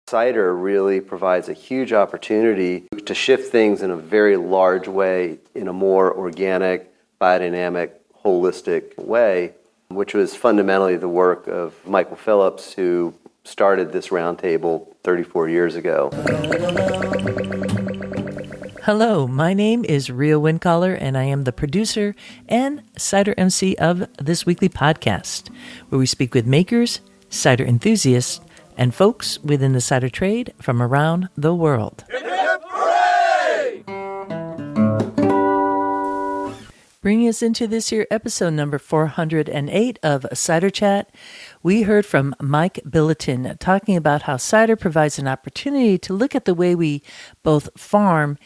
Cider really provides a huge opportunity to shift things in a very large way, in a more organic, biodynamic, holistic way, which was fundamentally the work of Micheal Phillips, who started this roundtable 34 years ago. Hello, my name is Ria Windcaller, and I am the producer and cider MC of this weekly podcast, where we speak with makers, cider enthusiasts, and folks within the cider trade from around the world. Hip, hip, hooray! Bringing us into this year episode number 408 of Cider Chat, we heard from Mike Biltonen talking about how cider provides an opportunity to look at the way we both farm,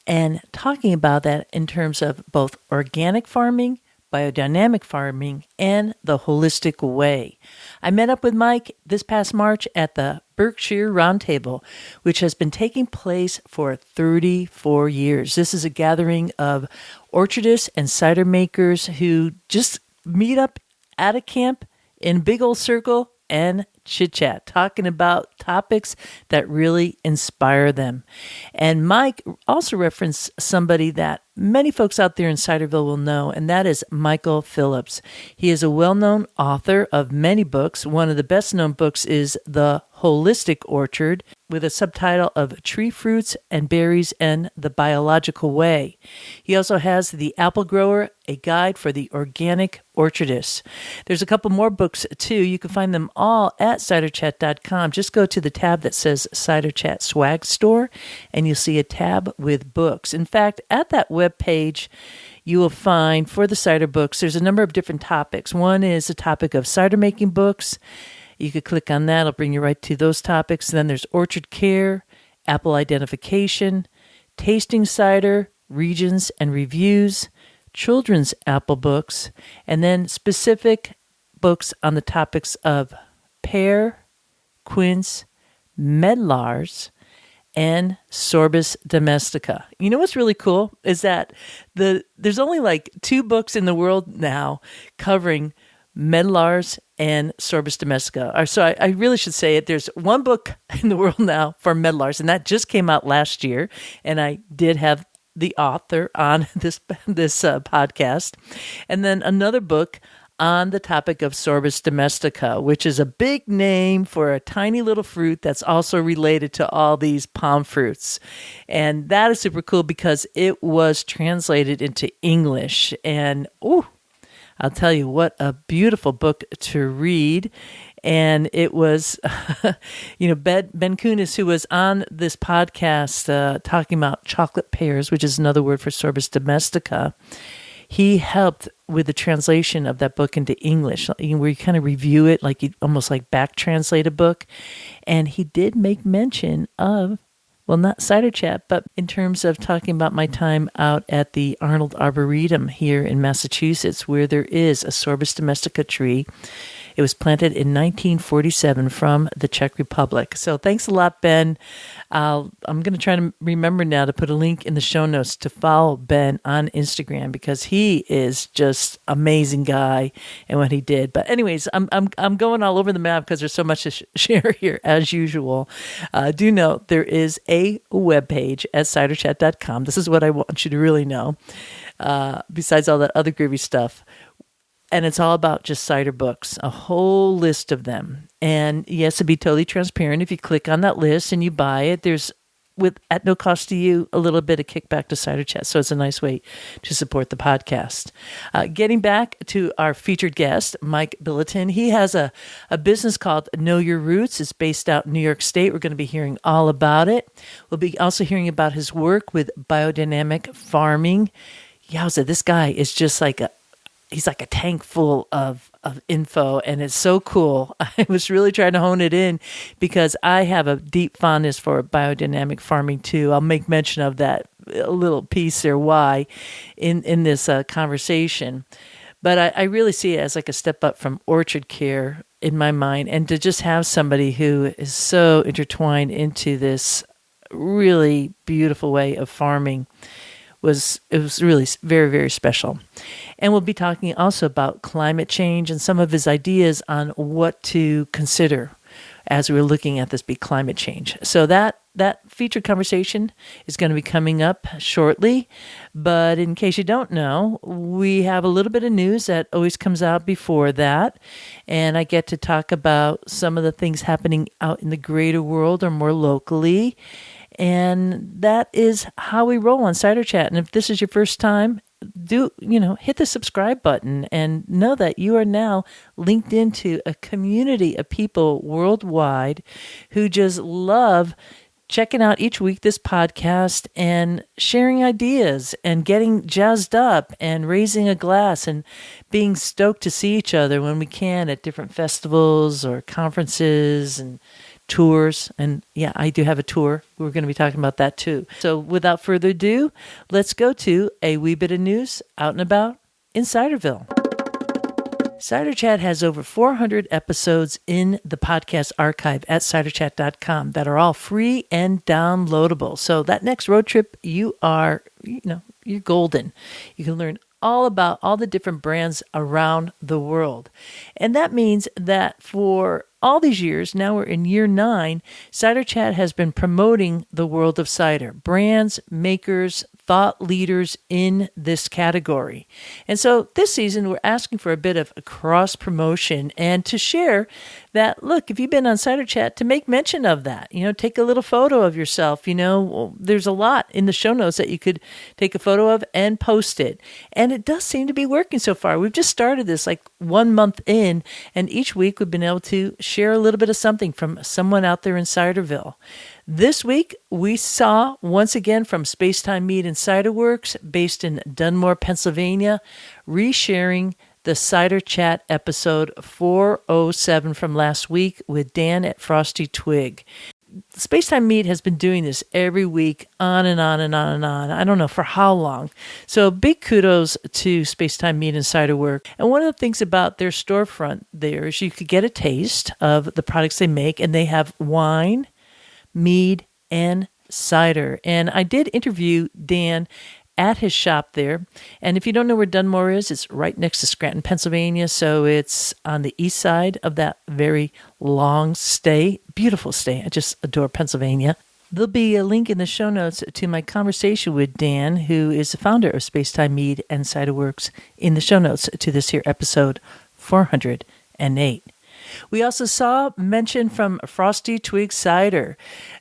and talking about that in terms of both organic farming, biodynamic farming, and the holistic way. I met up with Mike this past March at the Berkshire Roundtable, which has been taking place for 34 years. This is a gathering of orchardists and cider makers who just meet up at a camp in a big old circle and chit-chat, talking about topics that really inspire them. And Mike also referenced somebody that many folks out there in Ciderville will know, and that is Micheal Phillips. He is a well-known author of many books. One of the best-known books is The Holistic Orchard, with a subtitle of Tree Fruits and Berries and the Biological Way. He also has The Apple Grower, a guide for the organic orchardist. There's a couple more books too. You can find them all at ciderchat.com. Just go to the tab that says Cider Chat Swag Store, and you'll see a tab with books. In fact, at that web page, you will find for the cider books, there's a number of different topics. One is the topic of cider making books. You could click on that. It'll bring you right to those topics. Then there's orchard care, apple identification, tasting cider, regions and reviews, children's apple books, and then specific books on the topics of pear, quince, medlars, and Sorbus domestica. You know what's really cool is that there's only like 2 books in the world now covering medlars and Sorbus domestica. So I really should say it. There's one book in the world now for medlars, and that just came out last year. And I did have the author on this podcast. And then another book on the topic of Sorbus domestica, which is a big name for a tiny little fruit that's also related to all these palm fruits. And that is super cool because it was translated into English. And I'll tell you what a beautiful book to read. And it was, Ben Kunis, who was on this podcast talking about chocolate pears, which is another word for Sorbus domestica. He helped with the translation of that book into English, where you kind of review it, like you almost like back translate a book. And he did make mention of, well, not Cider Chat, but in terms of talking about my time out at the Arnold Arboretum here in Massachusetts, where there is a Sorbus domestica tree. It was planted in 1947 from the Czech Republic. So thanks a lot, Ben. I'm going to try to remember now to put a link in the show notes to follow Ben on Instagram, because he is just amazing guy and what he did. But anyways, I'm going all over the map because there's so much to share here as usual. Do note there is a webpage at ciderchat.com. This is what I want you to really know. Besides all that other groovy stuff. And it's all about just cider books, a whole list of them. And yes, to be totally transparent, if you click on that list and you buy it, there's, at no cost to you, a little bit of kickback to Cider Chat. So it's a nice way to support the podcast. Getting back to our featured guest, Mike Biltonen, he has a business called Know Your Roots. It's based out in New York State. We're going to be hearing all about it. We'll be also hearing about his work with biodynamic farming. Yowza, this guy is just like he's like a tank full of info, and it's so cool. I was really trying to hone it in because I have a deep fondness for biodynamic farming too. I'll make mention of that a little piece there why in this conversation. But I really see it as like a step up from orchard care in my mind, and to just have somebody who is so intertwined into this really beautiful way of farming was really very, very special. And we'll be talking also about climate change and some of his ideas on what to consider as we're looking at this big climate change. So that featured conversation is going to be coming up shortly. But in case you don't know, we have a little bit of news that always comes out before that. And I get to talk about some of the things happening out in the greater world or more locally. And that is how we roll on Cider Chat. And if this is your first time, hit the subscribe button and know that you are now linked into a community of people worldwide who just love checking out each week this podcast and sharing ideas and getting jazzed up and raising a glass and being stoked to see each other when we can at different festivals or conferences and tours. And yeah, I do have a tour. We're going to be talking about that too. So without further ado, let's go to a wee bit of news out and about in Ciderville. Cider Chat has over 400 episodes in the podcast archive at ciderchat.com that are all free and downloadable. So that next road trip, you're golden. You can learn all about all the different brands around the world. And that means that for all these years, now we're in year 9, Cider Chat has been promoting the world of cider, brands, makers, thought leaders in this category. And so this season, we're asking for a bit of a cross promotion and to share that, look, if you've been on Cider Chat, to make mention of that, take a little photo of yourself. There's a lot in the show notes that you could take a photo of and post it. And it does seem to be working so far. We've just started this like 1 month in, and each week we've been able to share a little bit of something from someone out there in Ciderville. This week, we saw, once again, from Spacetime Mead and Cider Works, based in Dunmore, Pennsylvania, resharing the Cider Chat episode 407 from last week with Dan at Frosty Twig. Spacetime Mead has been doing this every week, on and on and on and on. I don't know for how long. So big kudos to Spacetime Mead and Cider Works. And one of the things about their storefront there is you could get a taste of the products they make, and they have wine, mead, and cider. And I did interview Dan at his shop there. And if you don't know where Dunmore is, it's right next to Scranton, Pennsylvania. So it's on the east side of that very long stay. Beautiful stay. I just adore Pennsylvania. There'll be a link in the show notes to my conversation with Dan, who is the founder of Spacetime Mead and Cider Works, in the show notes to this here episode 408. We also saw mention from Frosty Twig Cider.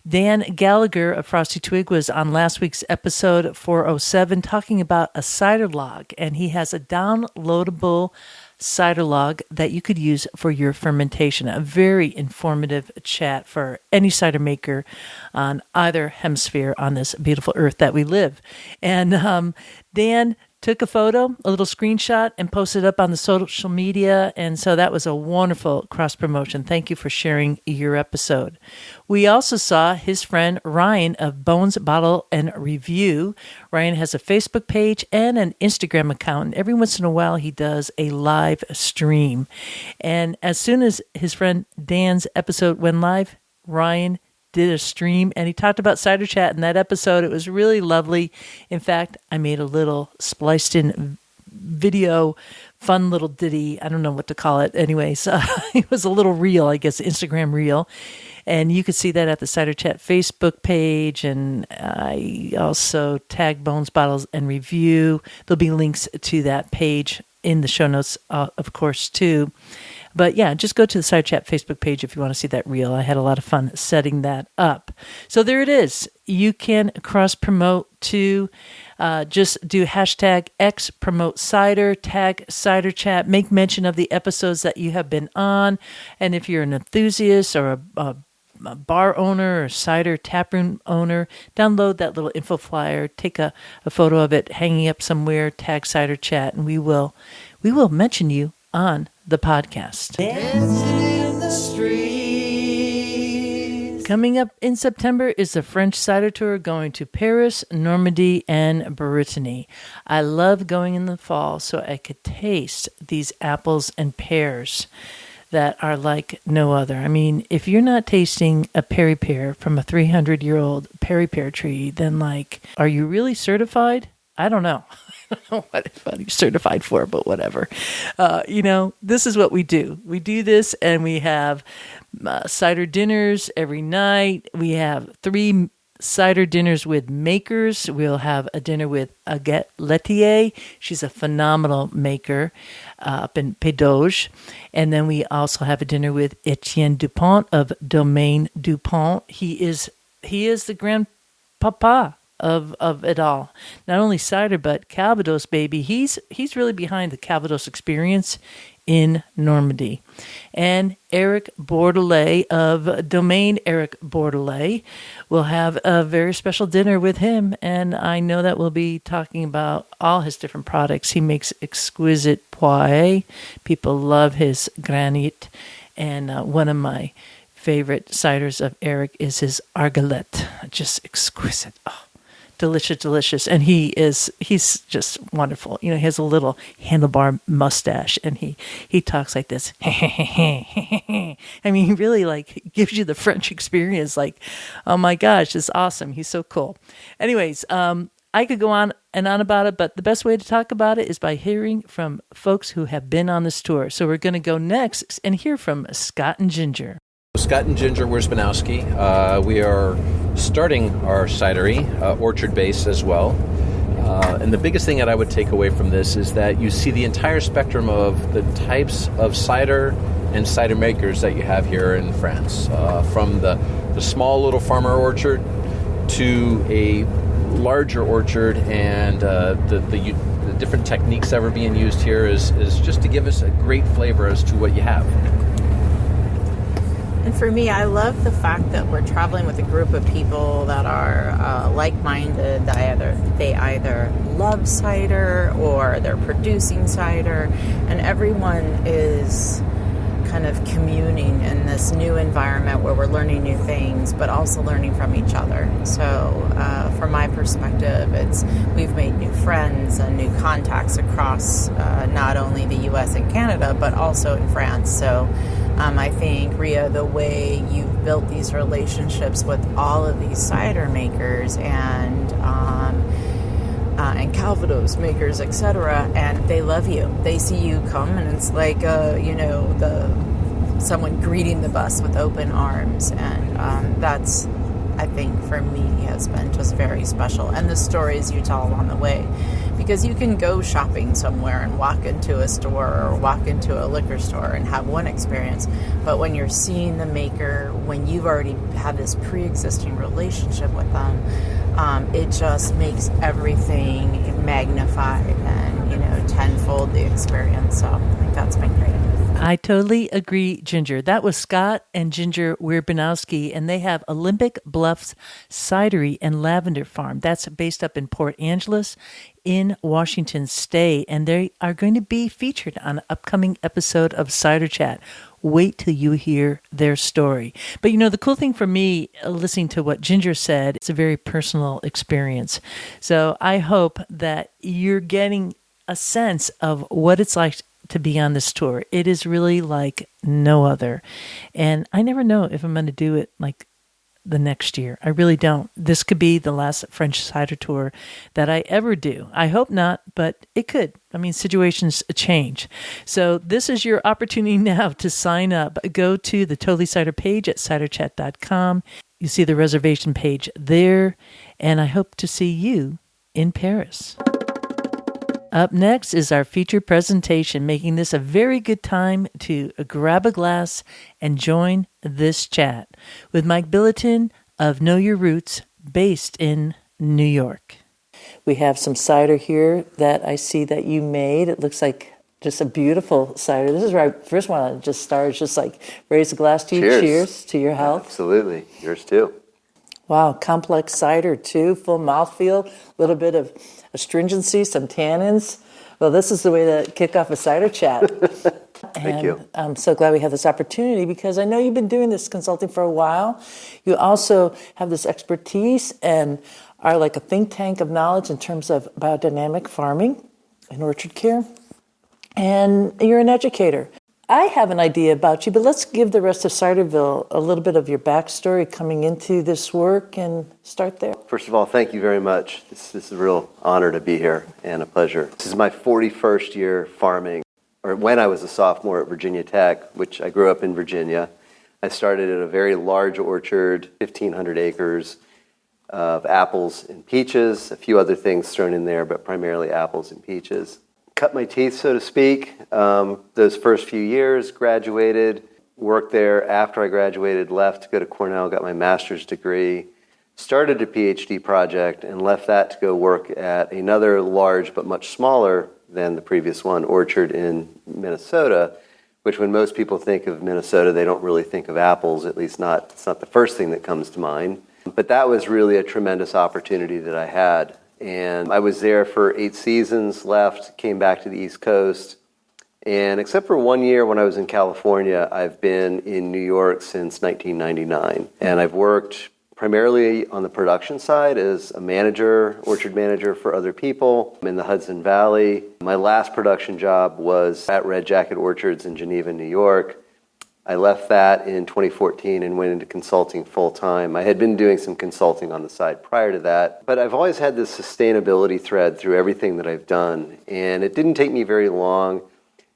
Dan Gallagher of Frosty Twig was on last week's episode 407 talking about a cider log, and he has a downloadable cider log that you could use for your fermentation. A very informative chat for any cider maker on either hemisphere on this beautiful earth that we live. And Dan took a photo, a little screenshot, and posted it up on the social media. And so that was a wonderful cross-promotion. Thank you for sharing your episode. We also saw his friend Ryan of Bones Bottle and Review. Ryan has a Facebook page and an Instagram account. And every once in a while, he does a live stream. And as soon as his friend Dan's episode went live, Ryan did a stream, and he talked about Cider Chat in that episode. It was really lovely. In fact, I made a little spliced in video, fun little ditty. I don't know what to call it. Anyways, it was a little reel, I guess, Instagram reel. And you could see that at the Cider Chat Facebook page. And I also tagged Bones Bottles and Review. There'll be links to that page in the show notes, of course, too. But yeah, just go to the Cider Chat Facebook page if you want to see that reel. I had a lot of fun setting that up. So there it is. You can cross-promote to just do hashtag X promote cider, tag Cider Chat, make mention of the episodes that you have been on. And if you're an enthusiast or a bar owner or cider taproom owner, download that little info flyer, take a photo of it hanging up somewhere, tag Cider Chat, and we will mention you on the podcast. Dancing in the streets. Coming up in September is the French cider tour going to Paris, Normandy, and Brittany. I love going in the fall so I could taste these apples and pears that are like no other. I mean, if you're not tasting a peri pear from a 300-year-old peri pear tree, then are you really certified? I don't know. I don't know what he's certified for, but whatever. This is what we do. We do this, and we have cider dinners every night. We have 3 cider dinners with makers. We'll have a dinner with Agathe Lettier. She's a phenomenal maker up in Pédoge. And then we also have a dinner with Etienne Dupont of Domaine Dupont. He is the grandpapa of it all. Not only cider, but Calvados, baby. He's really behind the Calvados experience in Normandy. And Eric Bordelais of Domaine Eric Bordelais will have a very special dinner with him, and I know that we'll be talking about all his different products. He makes exquisite poire. People love his granite, and one of my favorite ciders of Eric is his argalette. Just exquisite. Oh, delicious. And he's just wonderful. He has a little handlebar mustache, and he talks like this. I mean, he really gives you the French experience. Oh my gosh, it's awesome. He's so cool. Anyways, I could go on and on about it, but the best way to talk about it is by hearing from folks who have been on this tour. So we're going to go next and hear from Scott and Ginger. Scott and Ginger Wierzbanowski. We are starting our cidery, orchard-based as well. And the biggest thing that I would take away from this is that you see the entire spectrum of the types of cider and cider makers that you have here in France. From the small little farmer orchard to a larger orchard, and the different techniques that are being used here is just to give us a great flavor as to what you have. And for me, I love the fact that we're traveling with a group of people that are like-minded. They either love cider or they're producing cider, and everyone is kind of communing in this new environment where we're learning new things, but also learning from each other. So from my perspective, we've made new friends and new contacts across not only the U.S. and Canada, but also in France. So I think, Ria, the way you've built these relationships with all of these cider makers and Calvados makers, etc., and they love you. They see you come, and it's like someone greeting the bus with open arms, and that's, I think, for me, has been just very special. And the stories you tell along the way, because you can go shopping somewhere and walk into a store or walk into a liquor store and have one experience, but when you're seeing the maker, when you've already had this pre-existing relationship with them, it just makes everything magnified and tenfold the experience. So I think that's been great. I totally agree, Ginger. That was Scott and Ginger Wierzbanowski, and they have Olympic Bluffs Cidery and Lavender Farm. That's based up in Port Angeles in Washington State, and they are going to be featured on an upcoming episode of Cider Chat. Wait till you hear their story. But the cool thing for me, listening to what Ginger said, it's a very personal experience. So I hope that you're getting a sense of what it's like to be on this tour. It is really like no other. And I never know if I'm going to do it like the next year. I really don't. This could be the last French cider tour that I ever do. I hope not, but it could. I mean, situations change. So this is your opportunity now to sign up. Go to the Totally Cider page at ciderchat.com. You see the reservation page there, and I hope to see you in Paris. Up next is our featured presentation, making this a very good time to grab a glass and join this chat with Mike Biltonen of Know Your Roots, based in New York. We have some cider here that I see that you made. It looks like just a beautiful cider. This is where I first want to just start. It's just raise a glass to you. Cheers to your health. Absolutely. Yours too. Wow, complex cider too, full mouthfeel, a little bit of astringency, some tannins. Well, this is the way to kick off a cider chat. Thank you. I'm so glad we have this opportunity because I know you've been doing this consulting for a while. You also have this expertise and are like a think tank of knowledge in terms of biodynamic farming and orchard care. And you're an educator. I have an idea about you, but let's give the rest of Ciderville a little bit of your backstory coming into this work and start there. First of all, thank you very much. This is a real honor to be here and a pleasure. This is my 41st year farming, or when I was a sophomore at Virginia Tech, which I grew up in Virginia. I started at a very large orchard, 1,500 acres of apples and peaches, a few other things thrown in there, but primarily apples and peaches. Cut my teeth, so to speak, those first few years, graduated, worked there. After I graduated, left to go to Cornell, got my master's degree, started a PhD project, and left that to go work at another large but much smaller than the previous one, orchard in Minnesota, which when most people think of Minnesota, they don't really think of apples, at least it's not the first thing that comes to mind. But that was really a tremendous opportunity that I had. And I was there for 8 seasons, left, came back to the East Coast. And except for 1 year when I was in California, I've been in New York since 1999. And I've worked primarily on the production side as a manager, orchard manager for other people in the Hudson Valley. My last production job was at Red Jacket Orchards in Geneva, New York. I left that in 2014 and went into consulting full-time. I had been doing some consulting on the side prior to that, but I've always had this sustainability thread through everything that I've done, and it didn't take me very long,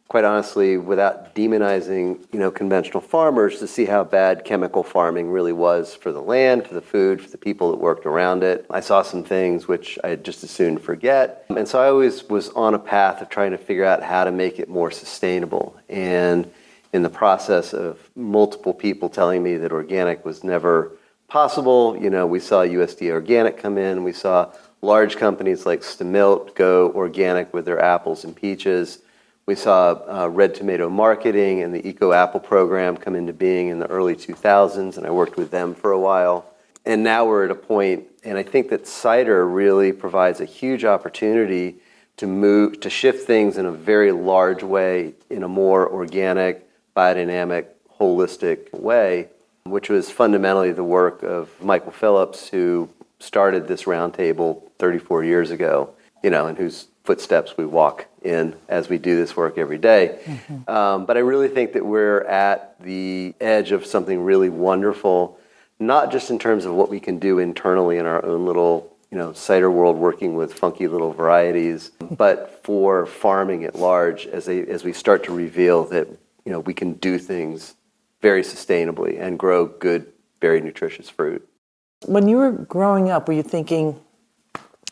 quite honestly, without demonizing, conventional farmers, to see how bad chemical farming really was for the land, for the food, for the people that worked around it. I saw some things which I had just as soon forget, and so I always was on a path of trying to figure out how to make it more sustainable. And in the process of multiple people telling me that organic was never possible, we saw USDA Organic come in, we saw large companies like Stamilt go organic with their apples and peaches. We saw Red Tomato Marketing and the Eco Apple program come into being in the early 2000s, and I worked with them for a while. And now we're at a point, and I think that cider really provides a huge opportunity to shift things in a very large way, in a more organic, biodynamic, holistic way, which was fundamentally the work of Micheal Phillips, who started this roundtable 34 years ago, in whose footsteps we walk in as we do this work every day. Mm-hmm. But I really think that we're at the edge of something really wonderful, not just in terms of what we can do internally in our own little cider world, working with funky little varieties, but for farming at large as we start to reveal that we can do things very sustainably and grow good, very nutritious fruit. When you were growing up, were you thinking,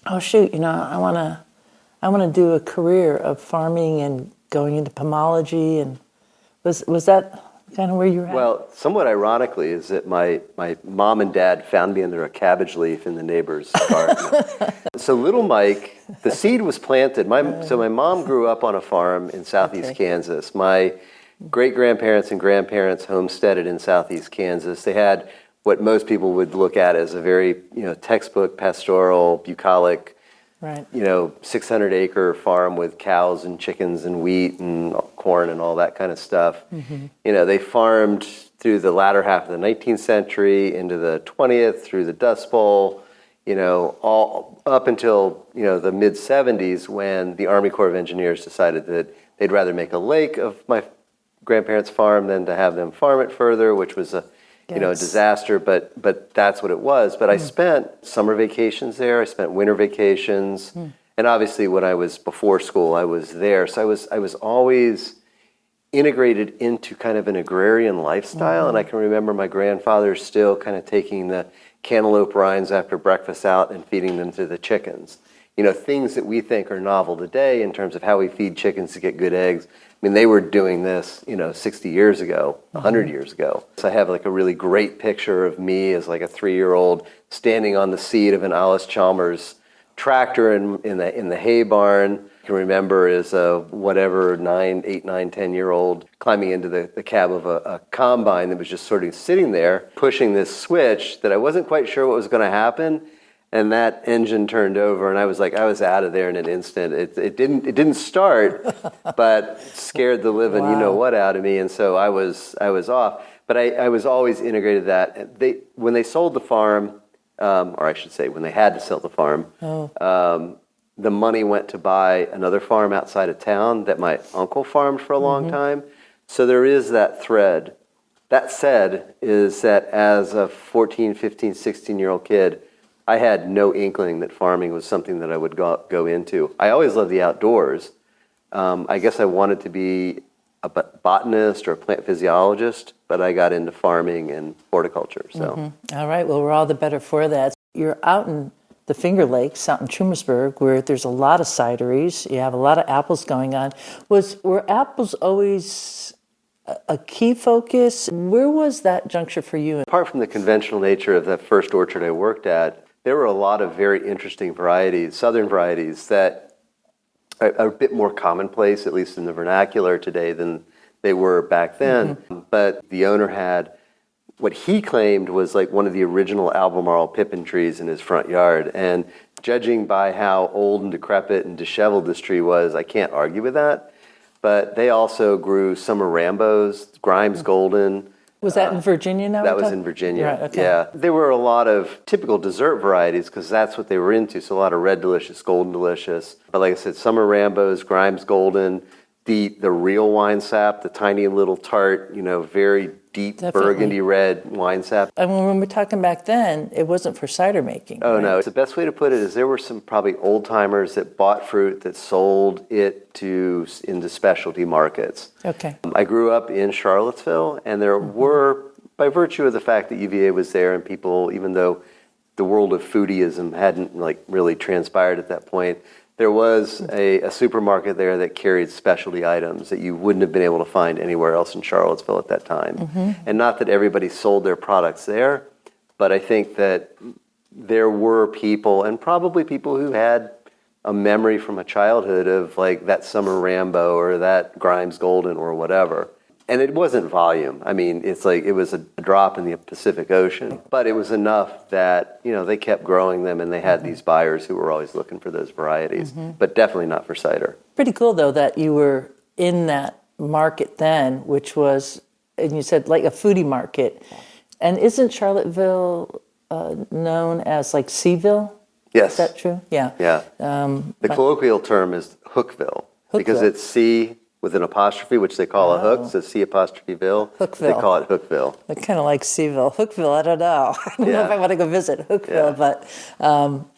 oh shoot, I want to do a career of farming and going into pomology, and was that kind of where you were at? Well, somewhat ironically is that my mom and dad found me under a cabbage leaf in the neighbor's garden. So little Mike, the seed was planted. So my mom grew up on a farm in southeast Kansas. My great-grandparents and grandparents homesteaded in southeast Kansas. They had what most people would look at as a very, textbook pastoral, bucolic, right. 600-acre farm with cows and chickens and wheat and corn and all that kind of stuff. Mm-hmm. They farmed through the latter half of the 19th century into the 20th, through the Dust Bowl, all up until, the mid-70s, when the Army Corps of Engineers decided that they'd rather make a lake of my grandparents' farm than to have them farm it further, which was a disaster, but that's what it was. But I spent summer vacations there, I spent winter vacations, and obviously when I was before school, I was there. So I was always integrated into kind of an agrarian lifestyle, and I can remember my grandfather still kind of taking the cantaloupe rinds after breakfast out and feeding them to the chickens. Things that we think are novel today in terms of how we feed chickens to get good eggs. I mean, they were doing this, 60 years ago, 100 years ago. So I have like a really great picture of me as like a 3-year-old standing on the seat of an Alice Chalmers tractor in the hay barn. I can remember as a 8, 9, 10-year-old climbing into the cab of a combine that was just sort of sitting there, pushing this switch that I wasn't quite sure what was going to happen. And that engine turned over, and I was out of there in an instant. It didn't start, but scared the living what out of me, and so I was off. But I was always integrated that. When they sold the farm, or I should say, when they had to sell the farm, the money went to buy another farm outside of town that my uncle farmed for a long time. So there is that thread. That said, is that as a 14, 15, 16-year-old kid, I had no inkling that farming was something that I would go into. I always loved the outdoors. I guess I wanted to be a botanist or a plant physiologist, but I got into farming and horticulture. So, All right, well, we're all the better for that. You're out in the Finger Lakes, out in Trumansburg, where there's a lot of cideries. You have a lot of apples going on. Were apples always a key focus? Where was that juncture for you? apart from the conventional nature of the first orchard I worked at, there were a lot of very interesting varieties, southern varieties, that are a bit more commonplace, at least in the vernacular today, than they were back then. But the owner had what he claimed was like one of the original Albemarle pippin trees in his front yard. And judging by how old and decrepit and disheveled this tree was, I can't argue with that. But they also grew summer Rambos, Grimes Golden. Was that in Virginia now? That was in Virginia. Right, okay. Yeah. There were a lot of typical dessert varieties because that's what they were into. So a lot of Red Delicious, Golden Delicious. But like I said, summer Rambos, Grimes Golden, the real wine sap, the tiny little tart, very deep burgundy red wine sap. And when we're talking back then, it wasn't for cider making. Oh, right? no. The best way to put it is there were some probably old timers that bought fruit that sold it into specialty markets. Okay. I grew up in Charlottesville, and there were, by virtue of the fact that UVA was there and people, even though the world of foodieism hadn't really transpired at that point, there was a supermarket there that carried specialty items that you wouldn't have been able to find anywhere else in Charlottesville at that time. And not that everybody sold their products there, but I think that there were people, and probably people who had a memory from a childhood of like that summer Rambo or that Grimes Golden or whatever. And it wasn't volume. I mean, it's like it was a drop in the Pacific Ocean, but it was enough that, they kept growing them and they had these buyers who were always looking for those varieties, but definitely not for cider. Pretty cool, though, that you were in that market then, which was, and you said like a foodie market. And isn't Charlottesville known as like Seaville? Yes. Is that true? Yeah. Yeah. The colloquial term is Hookville, because it's C with an apostrophe, which they call a hook, so C apostrophe Ville. Hookville. They call it Hookville. I kind of like Seaville. Hookville, I don't know. I don't know if I want to go visit Hookville, but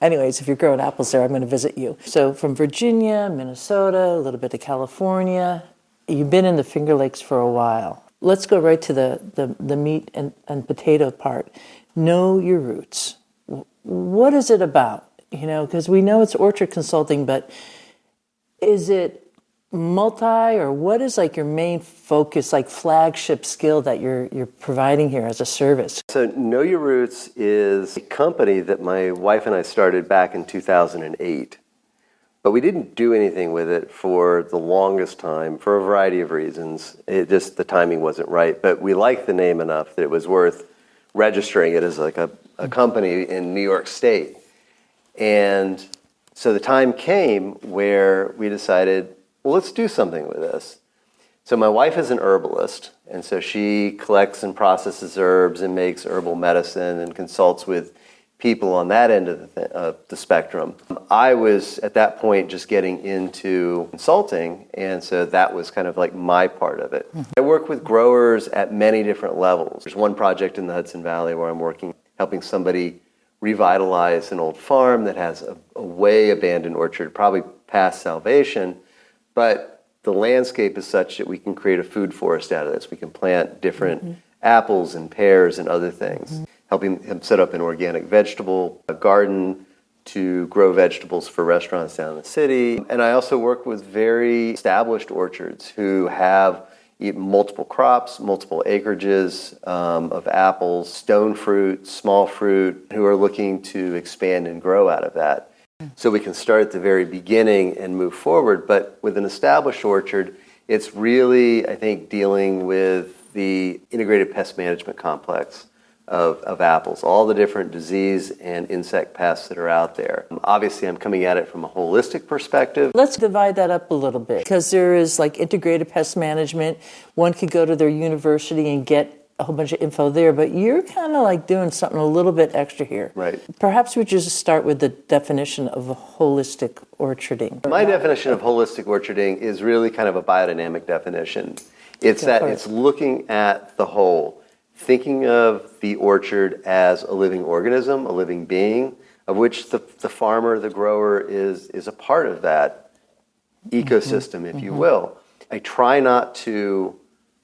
anyways, if you're growing apples there, I'm going to visit you. So from Virginia, Minnesota, a little bit of California, you've been in the Finger Lakes for a while. Let's go right to the meat and potato part. Know your roots. What is it about? Because we know it's orchard consulting, but is it multi, or what is like your main focus, like flagship skill that you're providing here as a service? So Know Your Roots is a company that my wife and I started back in 2008, but we didn't do anything with it for the longest time for a variety of reasons. It just, the timing wasn't right, but we liked the name enough that it was worth registering it as like a company in New York State. And so the time came where we decided, well, let's do something with this. So my wife is an herbalist, and so she collects and processes herbs and makes herbal medicine and consults with people on that end of the spectrum. I was, at that point, just getting into consulting, and so that was kind of like my part of it. I work with growers at many different levels. There's one project in the Hudson Valley where I'm helping somebody revitalize an old farm that has a way abandoned orchard, probably past salvation, but the landscape is such that we can create a food forest out of this. We can plant different apples and pears and other things. Helping him set up an organic vegetable garden to grow vegetables for restaurants down in the city. And I also work with very established orchards who have multiple crops, multiple acreages of apples, stone fruit, small fruit, who are looking to expand and grow out of that. So we can start at the very beginning and move forward. But with an established orchard, it's really, I think, dealing with the integrated pest management complex of apples, all the different disease and insect pests that are out there. Obviously, I'm coming at it from a holistic perspective. Let's divide that up a little bit, because there is like integrated pest management. One could go to their university and get a whole bunch of info there, but you're kind of like doing something a little bit extra here. Right. Perhaps we just start with the definition of a holistic orcharding. My definition of holistic orcharding is really kind of a biodynamic definition. It's looking at the whole, thinking of the orchard as a living organism, a living being, of which the farmer, the grower is a part of that ecosystem, if you will. I try not to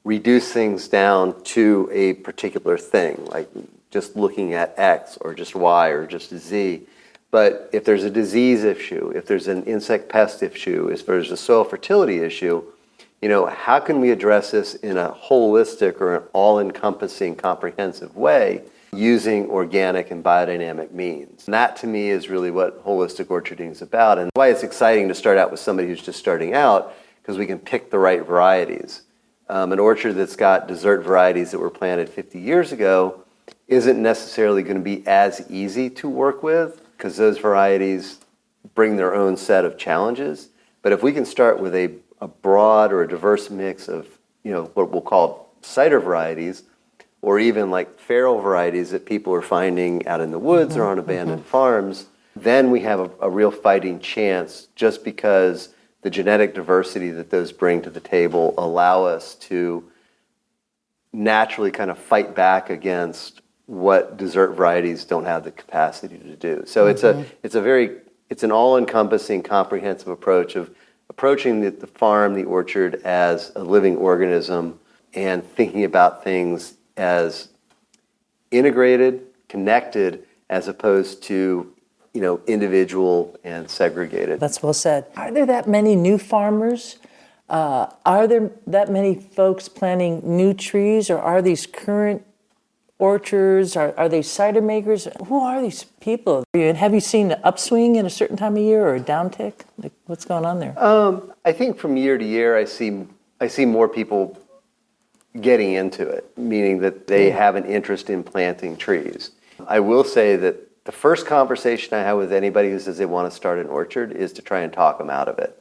reduce things down to a particular thing, like just looking at X or just Y or just Z. But if there's a disease issue, if there's an insect pest issue, if there's a soil fertility issue, how can we address this in a holistic or an all-encompassing, comprehensive way using organic and biodynamic means? And that, to me, is really what holistic orcharding is about, and why it's exciting to start out with somebody who's just starting out, because we can pick the right varieties. An orchard that's got dessert varieties that were planted 50 years ago isn't necessarily going to be as easy to work with, because those varieties bring their own set of challenges. But if we can start with a broad or a diverse mix of, what we'll call cider varieties, or even like feral varieties that people are finding out in the woods or on abandoned farms, then we have a real fighting chance, just because the genetic diversity that those bring to the table allow us to naturally kind of fight back against what dessert varieties don't have the capacity to do. So it's an all-encompassing, comprehensive approach of approaching the farm, the orchard, as a living organism, and thinking about things as integrated, connected, as opposed to individual and segregated. That's well said. Are there that many new farmers? Are there that many folks planting new trees, or are these current orchards? Are they cider makers? Who are these people? And have you seen an upswing in a certain time of year or a downtick? Like, what's going on there? I think from year to year, I see more people getting into it, meaning that they have an interest in planting trees. I will say that the first conversation I have with anybody who says they want to start an orchard is to try and talk them out of it.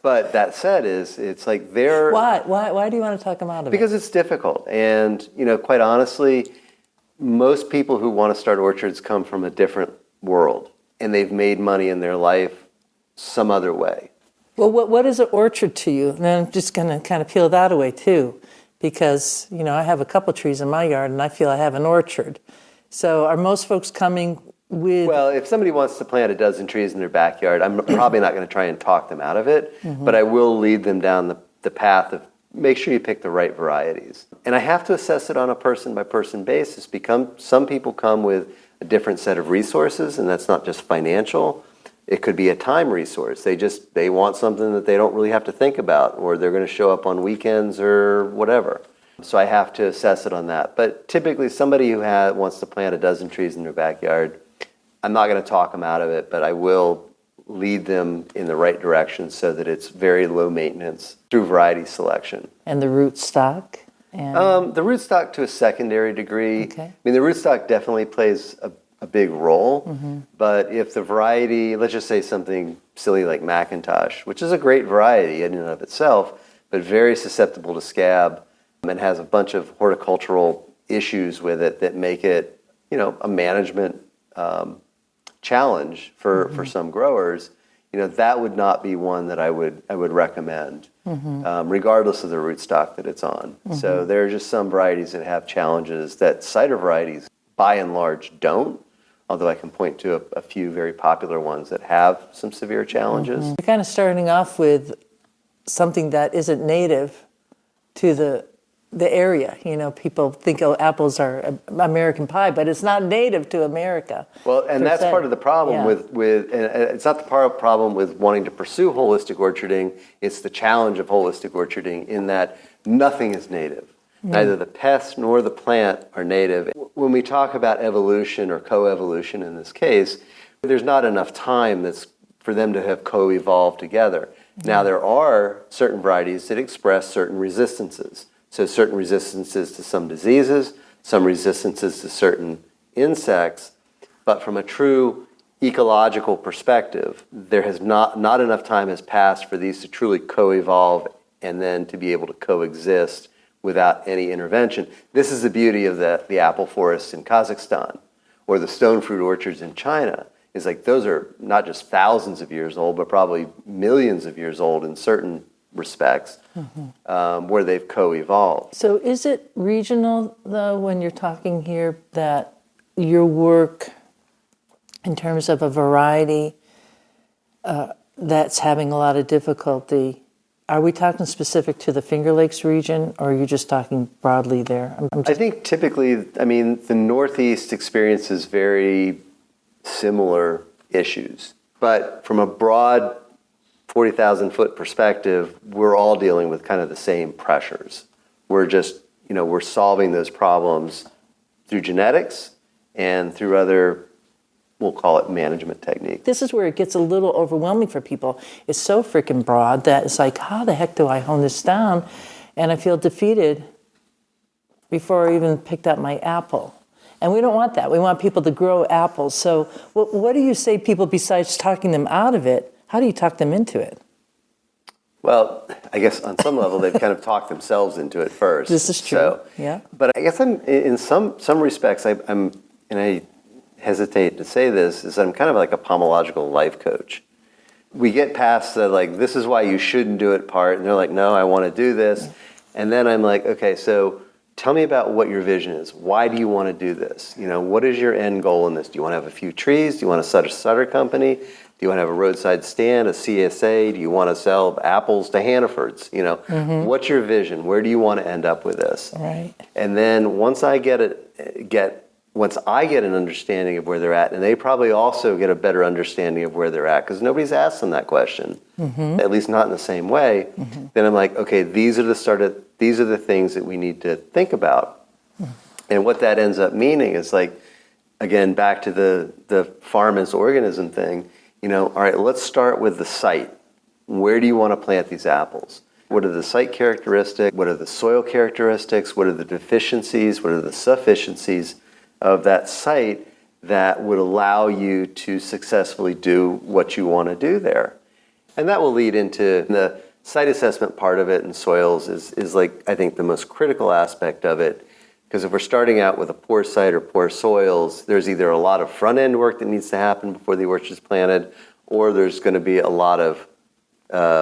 But that said, it's like they're... Why do you want to talk them out of it? Because it's difficult. And, quite honestly, most people who want to start orchards come from a different world, and they've made money in their life some other way. Well, what is an orchard to you? And I'm just going to kind of peel that away, too, because, I have a couple trees in my yard, and I feel I have an orchard. So are most folks coming with... Well, if somebody wants to plant a dozen trees in their backyard, I'm probably not going to try and talk them out of it, but I will lead them down the path of make sure you pick the right varieties. And I have to assess it on a person-by-person basis, because some people come with a different set of resources, and that's not just financial. It could be a time resource. They want something that they don't really have to think about, or they're going to show up on weekends or whatever. So I have to assess it on that. But typically, somebody who wants to plant a dozen trees in their backyard, I'm not going to talk them out of it, but I will lead them in the right direction so that it's very low maintenance through variety selection. And the rootstock? The rootstock to a secondary degree. Okay. I mean, the rootstock definitely plays a big role, but if the variety, let's just say something silly like Macintosh, which is a great variety in and of itself, but very susceptible to scab and has a bunch of horticultural issues with it that make it, a management challenge for some growers, that would not be one that I would recommend, regardless of the rootstock that it's on. So there are just some varieties that have challenges that cider varieties, by and large, don't. Although I can point to a few very popular ones that have some severe challenges. You're kind of starting off with something that isn't native to the area. People think, apples are American pie, but it's not native to America. Well, and that's part of the problem with and it's not the problem with wanting to pursue holistic orcharding. It's the challenge of holistic orcharding in that nothing is native. Neither the pest nor the plant are native. When we talk about evolution or coevolution in this case, there's not enough time for them to have co-evolved together. Now, there are certain varieties that express certain resistances. So certain resistances to some diseases, some resistances to certain insects, but from a true ecological perspective, there has not enough time has passed for these to truly co-evolve and then to be able to coexist without any intervention. This is the beauty of the apple forests in Kazakhstan or the stone fruit orchards in China. Those are not just thousands of years old, but probably millions of years old in certain respects, where they've co-evolved. So is it regional, though, when you're talking here, that your work, in terms of a variety that's having a lot of difficulty, are we talking specific to the Finger Lakes region, or are you just talking broadly there? I think typically, the Northeast experiences very similar issues. But from a broad 40,000-foot perspective, we're all dealing with kind of the same pressures. We're just, we're solving those problems through genetics and through other, we'll call it management techniques. This is where it gets a little overwhelming for people. It's so freaking broad that it's like, how the heck do I hone this down? And I feel defeated before I even picked up my apple. And we don't want that. We want people to grow apples. So what do you say people, besides talking them out of it, how do you talk them into it? Well, I guess on some level they've kind of talked themselves into it first. This is true. So, yeah. But I guess I'm in some respects and I hesitate to say this, is I'm kind of like a pomological life coach. We get past the this is why you shouldn't do it part, and they're like, no, I want to do this. And then I'm like, okay, so tell me about what your vision is. Why do you want to do this? What is your end goal in this? Do you want to have a few trees? Do you want to start a cider company? Do you want to have a roadside stand, a CSA? Do you want to sell apples to Hannafords? What's your vision? Where do you want to end up with this? Right. And then once I get an understanding of where they're at, and they probably also get a better understanding of where they're at, because nobody's asked them that question, at least not in the same way, then I'm like, okay, these are the things that we need to think about. And what that ends up meaning is again, back to the farm as organism thing, all right, let's start with the site. Where do you want to plant these apples? What are the site characteristics? What are the soil characteristics? What are the deficiencies? What are the sufficiencies of that site that would allow you to successfully do what you want to do there? And that will lead into the site assessment part of it, and soils is I think the most critical aspect of it. Because if we're starting out with a poor site or poor soils, there's either a lot of front end work that needs to happen before the orchard's planted, or there's going to be a lot of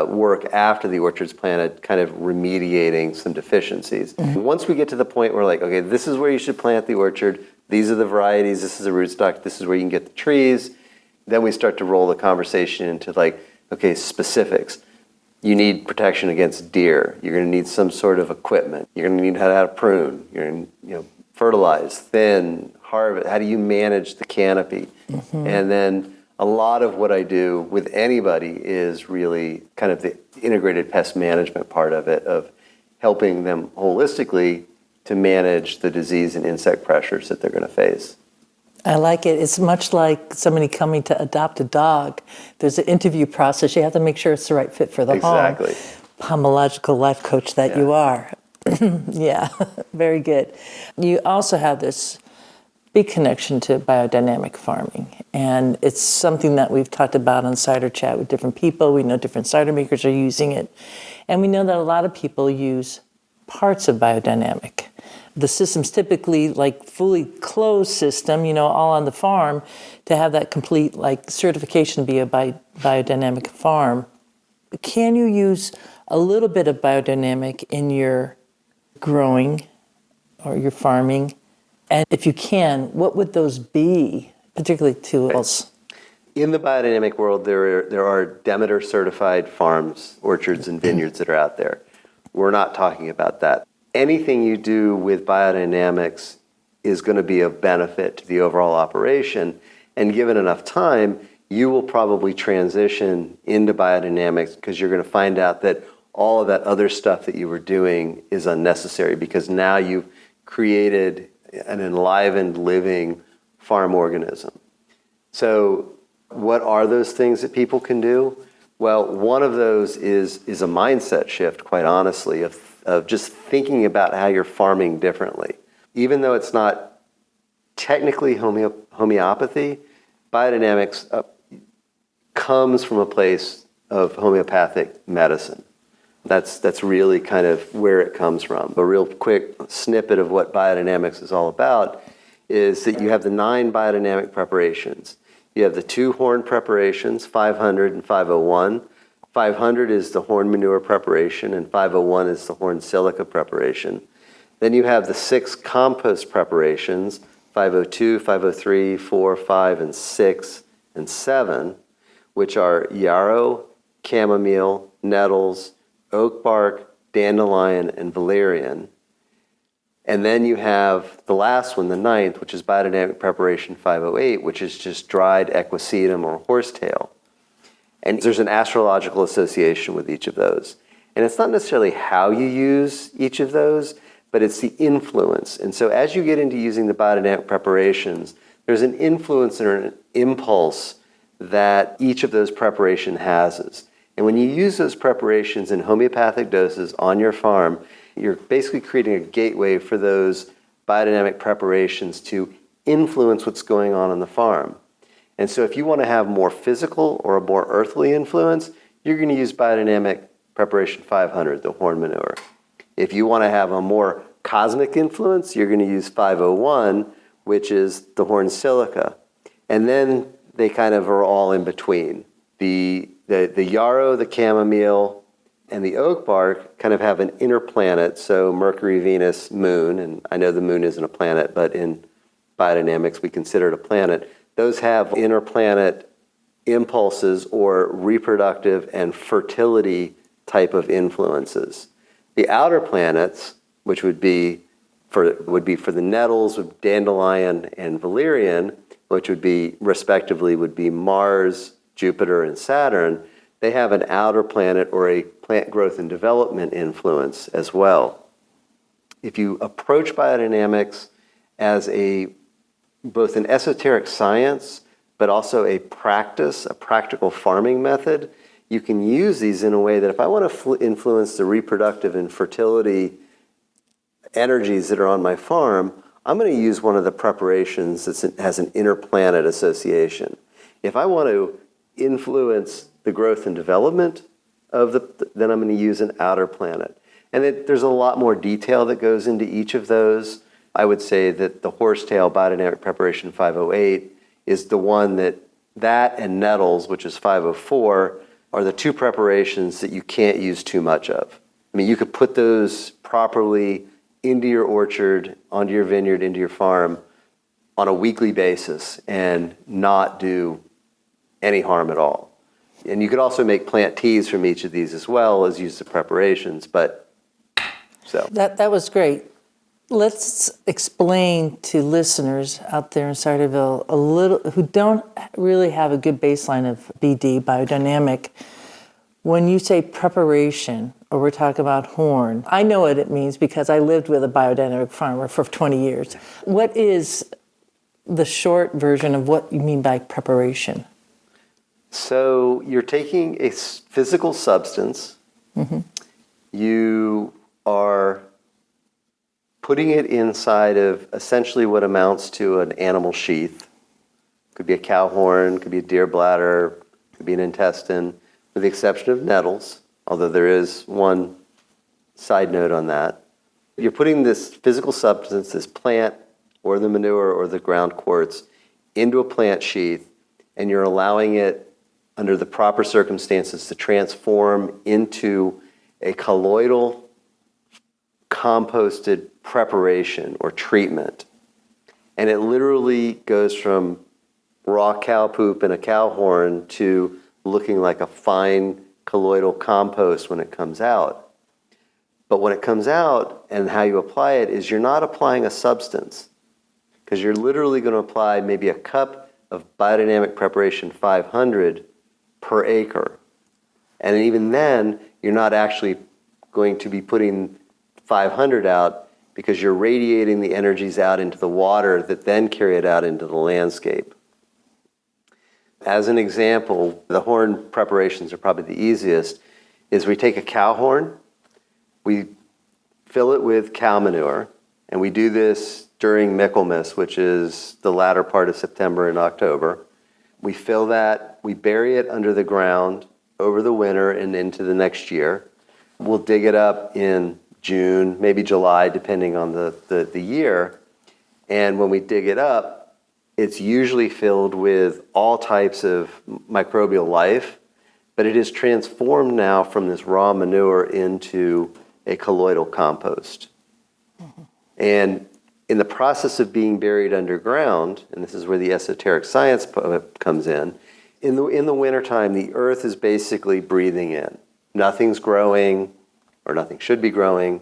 work after the orchard's planted, kind of remediating some deficiencies. Once we get to the point where okay, this is where you should plant the orchard, these are the varieties, this is the rootstock, this is where you can get the trees, then we start to roll the conversation into okay, specifics. You need protection against deer. You're going to need some sort of equipment. You're going to need how to prune. You're going to fertilize, thin, harvest. How do you manage the canopy? And then a lot of what I do with anybody is really kind of the integrated pest management part of it, of helping them holistically to manage the disease and insect pressures that they're going to face. I like it. It's much like somebody coming to adopt a dog. There's an interview process. You have to make sure it's the right fit for the home. Exactly. Pomological life coach that you are. Yeah, very good. You also have this big connection to biodynamic farming. And it's something that we've talked about on Cider Chat with different people. We know different cider makers are using it. And we know that a lot of people use parts of biodynamic. The system's typically fully closed system, all on the farm, to have that complete certification be a biodynamic farm. Can you use a little bit of biodynamic in your growing or your farming? And if you can, what would those be, particularly tools? In the biodynamic world, there are Demeter certified farms, orchards, and vineyards that are out there. We're not talking about that. Anything you do with biodynamics is going to be of benefit to the overall operation. And given enough time, you will probably transition into biodynamics because you're going to find out that all of that other stuff that you were doing is unnecessary, because now you've created an enlivened, living farm organism. So what are those things that people can do? Well, one of those is a mindset shift, quite honestly, of just thinking about how you're farming differently. Even though it's not technically homeopathy, biodynamics comes from a place of homeopathic medicine. That's really kind of where it comes from. A real quick snippet of what biodynamics is all about is that you have the 9 biodynamic preparations. You have the 2 horn preparations, 500 and 501. 500 is the horn manure preparation, and 501 is the horn silica preparation. Then you have the 6 compost preparations, 502, 503, 4, 5, and 6, and 7, which are yarrow, chamomile, nettles, oak bark, dandelion, and valerian. And then you have the last one, the 9th, which is biodynamic preparation 508, which is just dried equisetum or horsetail. And there's an astrological association with each of those. And it's not necessarily how you use each of those, but it's the influence. And so as you get into using the biodynamic preparations, there's an influence or an impulse that each of those preparation has. And when you use those preparations in homeopathic doses on your farm, you're basically creating a gateway for those biodynamic preparations to influence what's going on the farm. And so if you want to have more physical or a more earthly influence, you're going to use biodynamic preparation 500, the horn manure. If you want to have a more cosmic influence, you're going to use 501, which is the horn silica. And then they kind of are all in between. The yarrow, the chamomile, and the oak bark kind of have an inner planet, so Mercury, Venus, Moon, and I know the moon isn't a planet, but in biodynamics we consider it a planet. Those have inner planet impulses or reproductive and fertility type of influences. The outer planets, which would be for the nettles of dandelion and valerian, which would be respectively would be Mars, Jupiter, and Saturn, they have an outer planet or a plant growth and development influence as well. If you approach biodynamics as both an esoteric science, but also a practical farming method, you can use these in a way that if I want to influence the reproductive and fertility energies that are on my farm, I'm going to use one of the preparations that has an inner planet association. If I want to influence the growth and development then I'm going to use an outer planet. And there's a lot more detail that goes into each of those. I would say that the horsetail biodynamic preparation 508 is the one that and nettles, which is 504, are the 2 preparations that you can't use too much of. I mean, you could put those properly into your orchard, onto your vineyard, into your farm on a weekly basis and not do any harm at all. And you could also make plant teas from each of these as well as use the preparations. But so that was great. Let's explain to listeners out there in Ciderville a little who don't really have a good baseline of BD, biodynamic. When you say preparation, or we're talking about horn, I know what it means because I lived with a biodynamic farmer for 20 years. What is the short version of what you mean by preparation? So you're taking a physical substance, you are putting it inside of essentially what amounts to an animal sheath. Could be a cow horn, could be a deer bladder, could be an intestine, with the exception of nettles, although there is one side note on that. You're putting this physical substance, this plant or the manure or the ground quartz, into a plant sheath, and you're allowing it under the proper circumstances to transform into a colloidal composted preparation or treatment. And it literally goes from raw cow poop and a cow horn to looking like a fine colloidal compost when it comes out. But when it comes out and how you apply it is you're not applying a substance, because you're literally going to apply maybe a cup of biodynamic preparation 500 per acre. And even then, you're not actually going to be putting 500 out because you're radiating the energies out into the water that then carry it out into the landscape. As an example, the horn preparations are probably the easiest, is we take a cow horn, we fill it with cow manure, and we do this during Michaelmas, which is the latter part of September and October. We fill that, we bury it under the ground over the winter and into the next year. We'll dig it up in June, maybe July, depending on the year. And when we dig it up, it's usually filled with all types of microbial life but it is transformed now from this raw manure into a colloidal compost. And in the process of being buried underground, and this is where the esoteric science comes in the wintertime, the earth is basically breathing in. Nothing's growing, or nothing should be growing.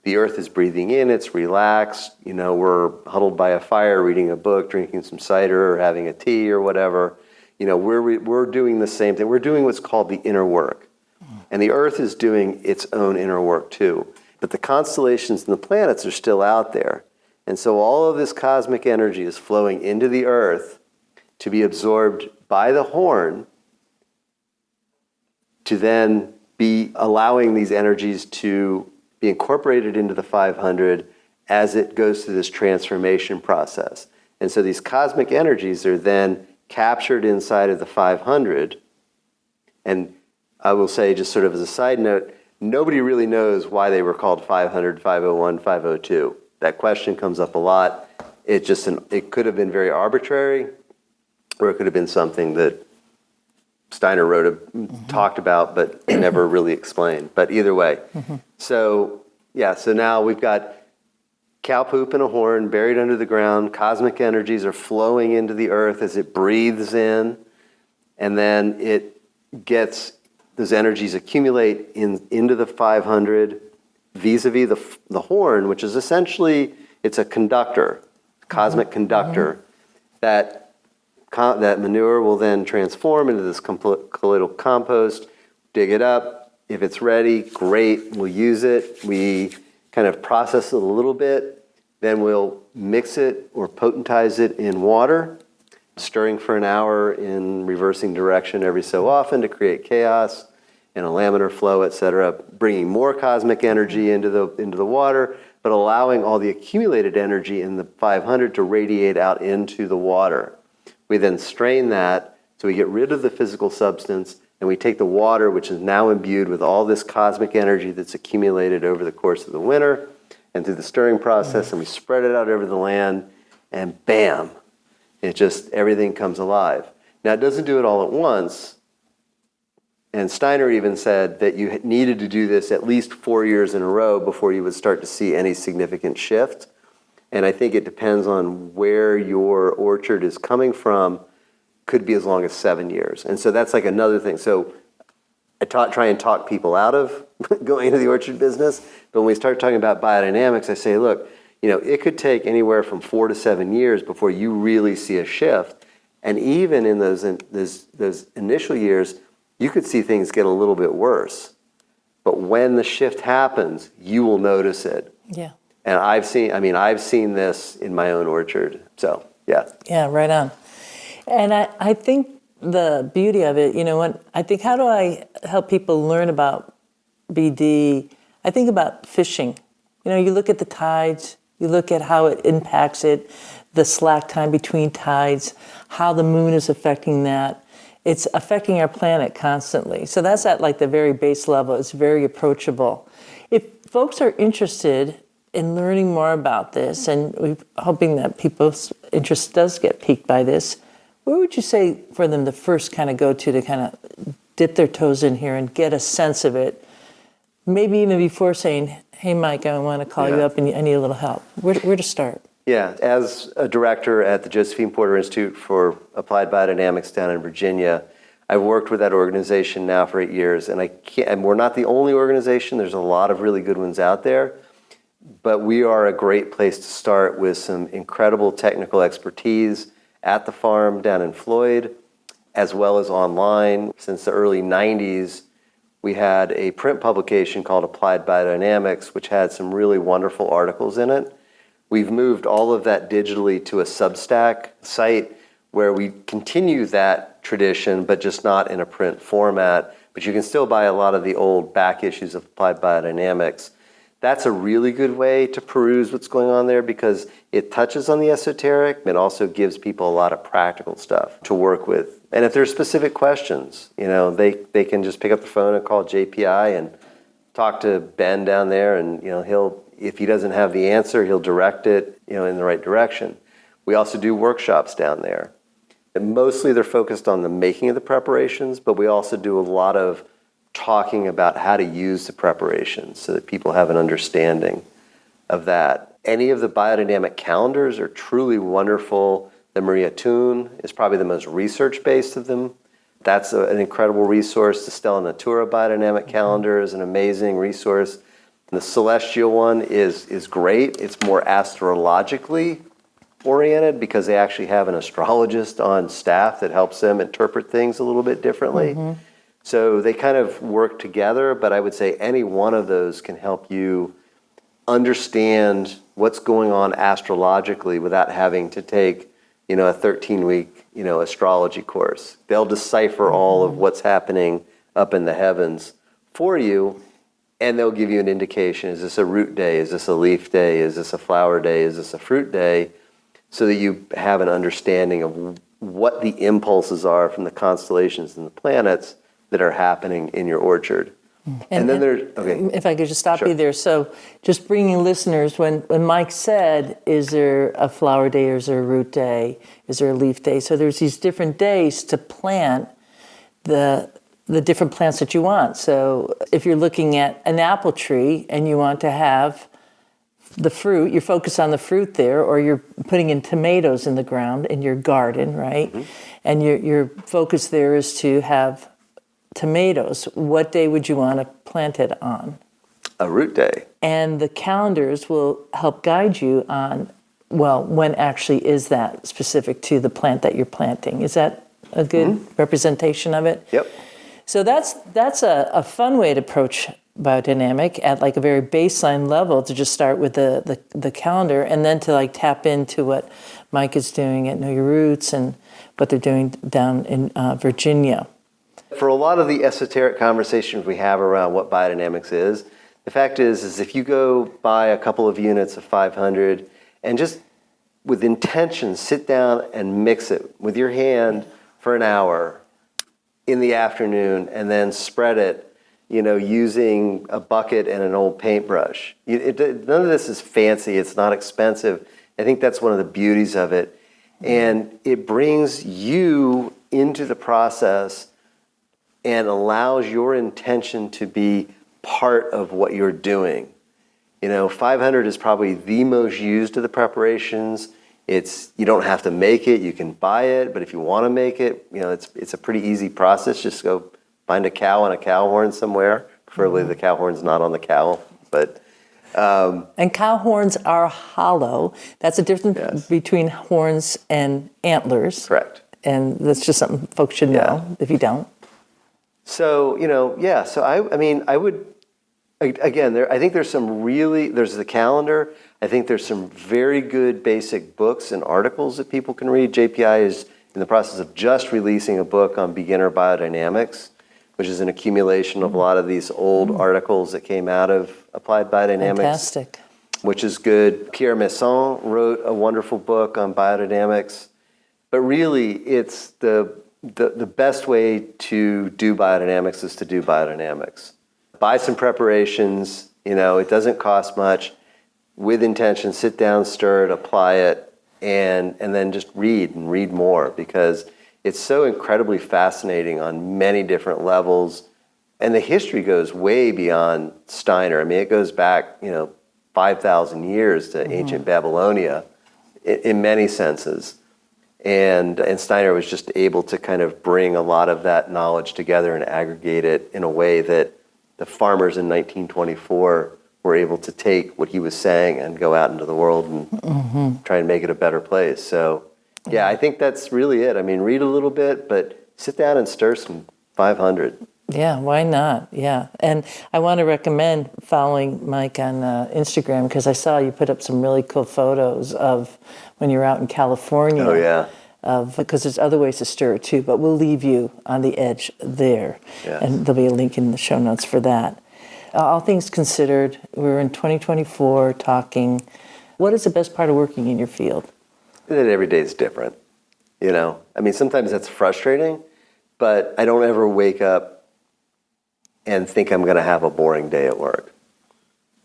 The earth is breathing in, it's relaxed. We're huddled by a fire, reading a book, drinking some cider, or having a tea, or whatever. We're doing the same thing. We're doing what's called the inner work. And the earth is doing its own inner work too. But the constellations and the planets are still out there. And so all of this cosmic energy is flowing into the earth to be absorbed by the horn, to then be allowing these energies to be incorporated into the 500 as it goes through this transformation process. And so these cosmic energies are then captured inside of the 500. And I will say, just sort of as a side note, nobody really knows why they were called 500, 501, 502. That question comes up a lot. It could have been very arbitrary, or it could have been something that Steiner talked about, but never really explained. But either way. So now we've got cow poop and a horn buried under the ground. Cosmic energies are flowing into the earth as it breathes in, and then those energies accumulate into the 500 vis-a-vis the horn, which is essentially, it's a conductor, cosmic conductor, that manure will then transform into this colloidal compost, dig it up. If it's ready, great, we'll use it. We kind of process it a little bit, then we'll mix it or potentize it in water, stirring for an hour in reversing direction every so often to create chaos and a laminar flow, etc., bringing more cosmic energy into the water, but allowing all the accumulated energy in the 500 to radiate out into the water. We then strain that, so we get rid of the physical substance, and we take the water, which is now imbued with all this cosmic energy that's accumulated over the course of the winter and through the stirring process, and we spread it out over the land, and bam, everything comes alive. Now, it doesn't do it all at once, and Steiner even said that you needed to do this at least 4 years in a row before you would start to see any significant shift. And I think it depends on where your orchard is coming from, could be as long as 7 years. And so that's like another thing. So I try and talk people out of going into the orchard business. But when we start talking about biodynamics, I say, look, it could take anywhere from 4 to 7 years before you really see a shift. And even in those initial years, you could see things get a little bit worse. But when the shift happens, you will notice it. Yeah. And I've seen this in my own orchard. So, yeah. Yeah, right on. And I think the beauty of it, how do I help people learn about BD? I think about fishing. You look at the tides, you look at how it impacts it, the slack time between tides, how the moon is affecting that. It's affecting our planet constantly. So that's at like the very base level. It's very approachable. If folks are interested in learning more about this, and we're hoping that people's interest does get piqued by this, where would you say for them to first kind of go to kind of dip their toes in here and get a sense of it? Maybe even before saying, hey, Mike, I want to call you up and I need a little help. Where to start? Yeah, as a director at the Josephine Porter Institute for Applied Biodynamics down in Virginia, I've worked with that organization now for 8 years, and we're not the only organization. There's a lot of really good ones out there, but we are a great place to start with some incredible technical expertise at the farm down in Floyd, as well as online. Since the early 90s, we had a print publication called Applied Biodynamics, which had some really wonderful articles in it. We've moved all of that digitally to a Substack site where we continue that tradition, but just not in a print format. But you can still buy a lot of the old back issues of Applied Biodynamics. That's a really good way to peruse what's going on there because it touches on the esoteric. It also gives people a lot of practical stuff to work with. And if there's specific questions, they can just pick up the phone and call JPI and talk to Ben down there, and if he doesn't have the answer, he'll direct it, in the right direction. We also do workshops down there. And mostly they're focused on the making of the preparations, but we also do a lot of talking about how to use the preparations so that people have an understanding of that. Any of the biodynamic calendars are truly wonderful. The Maria Thun is probably the most research-based of them. That's an incredible resource. The Stella Natura biodynamic calendar is an amazing resource. And the Celestial one is great. It's more astrologically oriented because they actually have an astrologist on staff that helps them interpret things a little bit differently. Mm-hmm. So they kind of work together, but I would say any one of those can help you understand what's going on astrologically without having to take, a 13-week, astrology course. They'll decipher all of what's happening up in the heavens for you, and they'll give you an indication. Is this a root day? Is this a leaf day? Is this a flower day? Is this a fruit day? So that you have an understanding of what the impulses are from the constellations and the planets that are happening in your orchard. And then there's, okay. If I could just stop Sure. you there. So just bringing listeners, when Mike said, is there a flower day or is there a root day? Is there a leaf day? So there's these different days to plant the different plants that you want. So if you're looking at an apple tree and you want to have the fruit, you're focused on the fruit there, or you're putting in tomatoes in the ground in your garden, right? Mm-hmm. And your focus there is to have tomatoes. What day would you want to plant it on? A root day. And the calendars will help guide you on, when actually is that specific to the plant that you're planting. Is that a good representation of it? Yep. So that's a fun way to approach biodynamic at like a very baseline level, to just start with the calendar, and then to like tap into what Mike is doing at Know Your Roots and what they're doing down in Virginia. For a lot of the esoteric conversations we have around what biodynamics is, the fact is if you go buy a couple of units of 500 and just with intention sit down and mix it with your hand for an hour in the afternoon and then spread it, using a bucket and an old paintbrush. None of this is fancy. It's not expensive. I think that's one of the beauties of it. And it brings you into the process and allows your intention to be part of what you're doing. 500 is probably the most used of the preparations. You don't have to make it. You can buy it. But if you want to make it, it's a pretty easy process. Just go find a cow and a cow horn somewhere. Preferably the cow horn's not on the cow. But and cow horns are hollow. That's a difference between horns and antlers. Correct. And that's just something folks should know if you don't. So, so I would, again, I think there's there's the calendar. I think there's some very good basic books and articles that people can read. JPI is in the process of just releasing a book on beginner biodynamics, which is an accumulation of a lot of these old articles that came out of applied biodynamics. Fantastic. Which is good. Pierre Masson wrote a wonderful book on biodynamics. But really, it's the best way to do biodynamics is to do biodynamics. Buy some preparations, it doesn't cost much. With intention, sit down, stir it, apply it, and then just read and read more, because it's so incredibly fascinating on many different levels. And the history goes way beyond Steiner. It goes back, 5,000 years to ancient Babylonia in many senses. And Steiner was just able to kind of bring a lot of that knowledge together and aggregate it in a way that the farmers in 1924 were able to take what he was saying and go out into the world and try and make it a better place. So, I think that's really it. Read a little bit, but sit down and stir some 500. Yeah, why not? Yeah. And I want to recommend following Mike on Instagram, because I saw you put up some really cool photos of when you're out in California. Oh, yeah. Because there's other ways to stir it too, but we'll leave you on the edge there. Yes. And there'll be a link in the show notes for that. All things considered, we're in 2024 talking, what is the best part of working in your field? That every day is different, Sometimes that's frustrating, but I don't ever wake up and think I'm going to have a boring day at work,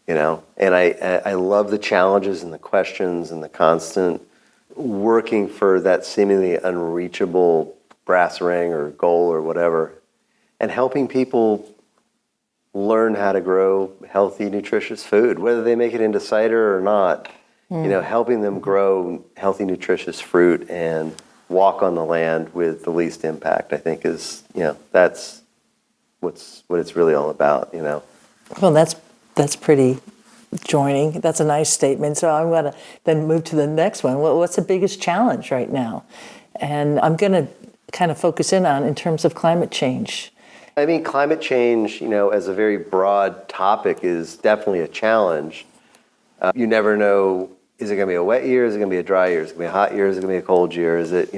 And I love the challenges and the questions and the constant working for that seemingly unreachable brass ring or goal or whatever, and helping people learn how to grow healthy, nutritious food, whether they make it into cider or not. Helping them grow healthy, nutritious fruit and walk on the land with the least impact, I think is, that's what it's really all about, Well, that's pretty joining. That's a nice statement. So I'm going to then move to the next one. What's the biggest challenge right now? And I'm going to kind of focus in terms of climate change. I mean, climate change, as a very broad topic is definitely a challenge. You never know, is it going to be a wet year? Is it going to be a dry year? Is it going to be a hot year? Is it going to be a cold year? Is it,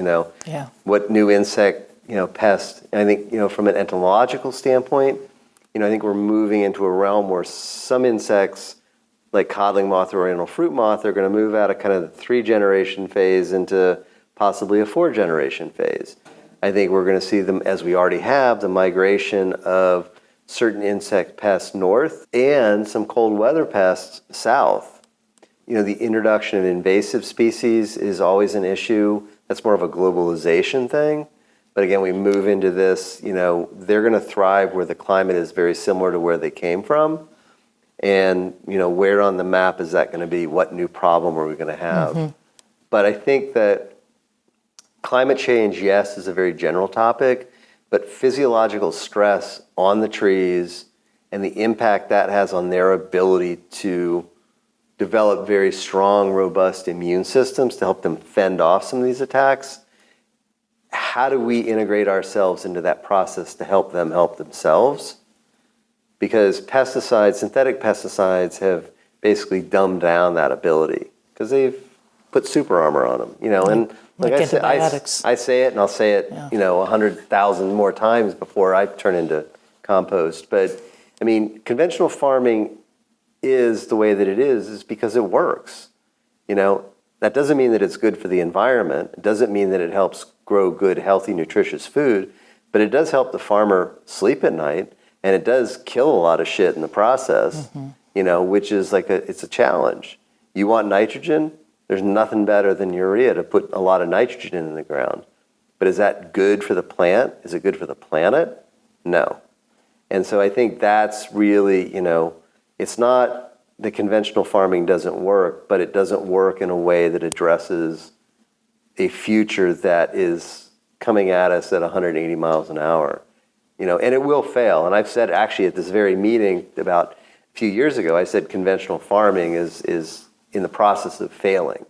what new insect, pest? And I think, from an entomological standpoint, I think we're moving into a realm where some insects, like codling moth or oriental fruit moth, are going to move out of kind of the 3-generation phase into possibly a 4-generation phase. I think we're going to see them, as we already have, the migration of certain insect pests north and some cold weather pests south. The introduction of invasive species is always an issue. That's more of a globalization thing. But again, we move into this, they're going to thrive where the climate is very similar to where they came from. And, where on the map is that going to be? What new problem are we going to have? Mm-hmm. But I think that climate change, yes, is a very general topic, but physiological stress on the trees and the impact that has on their ability to develop very strong, robust immune systems to help them fend off some of these attacks. How do we integrate ourselves into that process to help them help themselves? Because synthetic pesticides have basically dumbed down that ability because they've put super armor on them, and like I say it and I'll say it, 100,000 more times before I turn into compost. But I mean, conventional farming is the way that it is because it works. That doesn't mean that it's good for the environment. It doesn't mean that it helps grow good, healthy, nutritious food, but it does help the farmer sleep at night. And it does kill a lot of shit in the process, which is it's a challenge. You want nitrogen? There's nothing better than urea to put a lot of nitrogen in the ground. But is that good for the plant? Is it good for the planet? No. And so I think that's really, it's not that conventional farming doesn't work, but it doesn't work in a way that addresses a future that is coming at us at 180 miles an hour. And it will fail. And I've said actually at this very meeting about a few years ago, I said conventional farming is in the process of failing.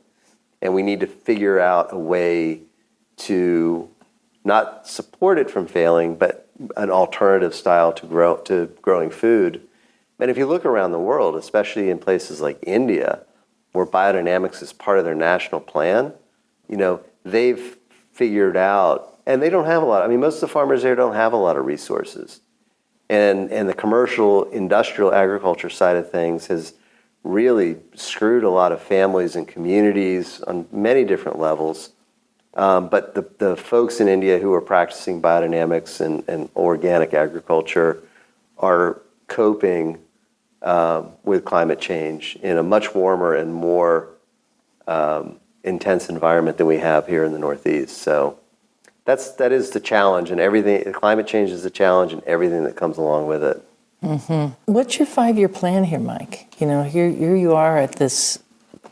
And we need to figure out a way to not support it from failing, but an alternative style to growing food. And if you look around the world, especially in places like India, where biodynamics is part of their national plan, they've figured out. And they don't have a lot. I mean, most of the farmers there don't have a lot of resources. And the commercial, industrial agriculture side of things has really screwed a lot of families and communities on many different levels. But the folks in India who are practicing biodynamics and organic agriculture are coping with climate change in a much warmer and more intense environment than we have here in the Northeast. So that is the challenge, and everything. Climate change is the challenge, and everything that comes along with it. Mm-hmm. What's your 5-year plan here, Mike? Here you are at this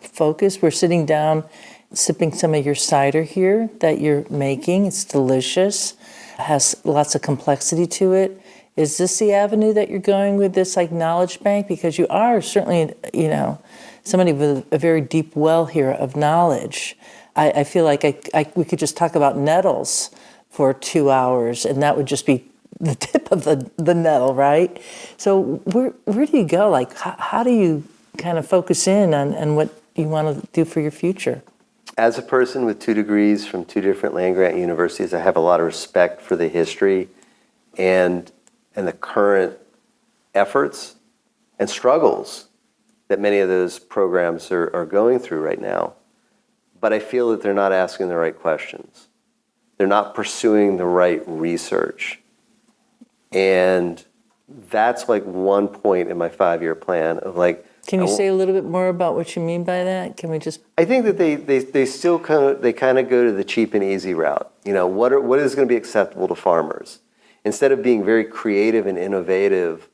focus. We're sitting down, sipping some of your cider here that you're making. It's delicious. It has lots of complexity to it. Is this the avenue that you're going with this knowledge bank? Because you are certainly, somebody with a very deep well here of knowledge. I feel like we could just talk about nettles for 2 hours, and that would just be the tip of the nettle, right? So where do you go? How do you kind of focus in on what you want to do for your future? As a person with 2 degrees from 2 different land-grant universities, I have a lot of respect for the history and the current efforts and struggles that many of those programs are going through right now. But I feel that they're not asking the right questions. They're not pursuing the right research. And that's one point in my 5-year plan of Can you say a little bit more about what you mean by that? Can we just? I think that they still kind of go to the cheap and easy route. What is going to be acceptable to farmers, instead of being very creative and innovative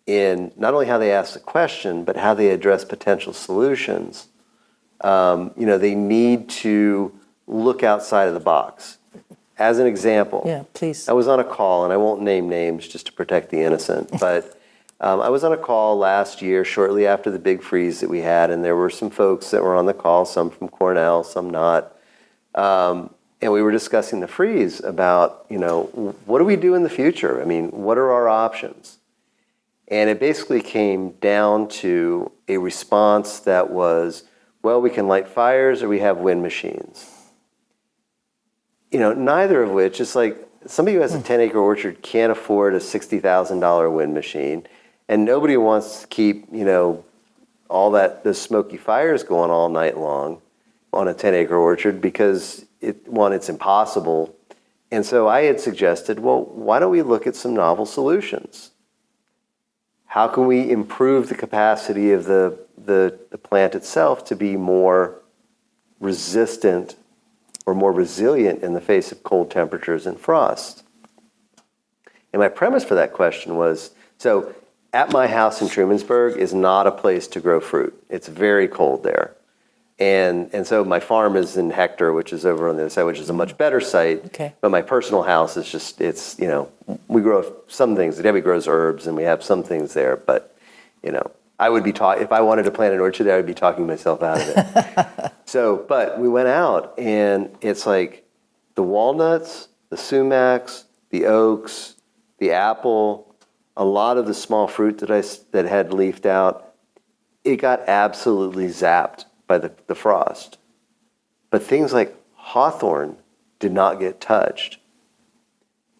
in not only how they ask the question but how they address potential solutions. They need to look outside of the box. As an example, Yeah, please. I was on a call, and I won't name names just to protect the innocent, but I was on a call last year shortly after the big freeze that we had, and there were some folks that were on the call, some from Cornell, some not. And we were discussing the freeze about, what do we do in the future? I mean, what are our options? And it basically came down to a response that was, well, we can light fires or we have wind machines. Neither of which, it's like somebody who has a 10-acre orchard can't afford a $60,000 wind machine, and nobody wants to keep, all those smoky fires going all night long on a 10-acre orchard because, it's impossible. And so I had suggested, well, why don't we look at some novel solutions? How can we improve the capacity of the plant itself to be more resistant or more resilient in the face of cold temperatures and frost? And my premise for that question was, so at my house in Trumansburg is not a place to grow fruit. It's very cold there. And so my farm is in Hector, which is over on the other side, which is a much better site. Okay. But my personal house is just, we grow some things. Debbie grows herbs, and we have some things there. But, I would be if I wanted to plant an orchard there, I would be talking myself out of it. But we went out, and it's like the walnuts, the sumacs, the oaks, the apple, a lot of the small fruit that had leafed out, it got absolutely zapped by the frost. But things like hawthorn did not get touched.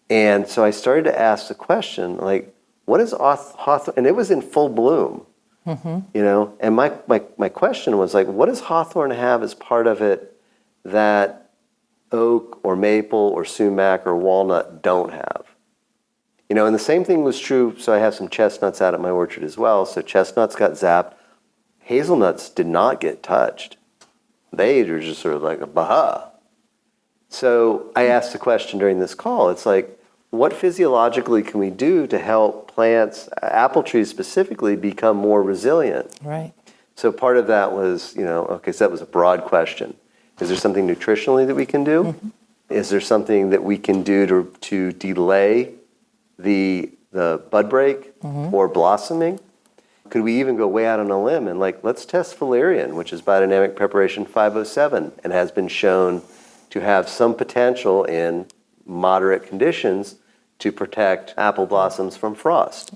And so I started to ask the question, like, what is hawthorn? And it was in full bloom. Mm-hmm. And my question was, like, what does hawthorn have as part of it that oak or maple or sumac or walnut don't have? And the same thing was true, so I have some chestnuts out at my orchard as well. So chestnuts got zapped. Hazelnuts did not get touched. They were just sort of like a baha. So I asked the question during this call, it's like, what physiologically can we do to help plants, apple trees specifically, become more resilient? Right. So part of that was, so that was a broad question. Is there something nutritionally that we can do? Mm-hmm. Is there something that we can do to delay the bud break or blossoming? Could we even go way out on a limb and let's test valerian, which is biodynamic preparation 507, and has been shown to have some potential in moderate conditions to protect apple blossoms from frost.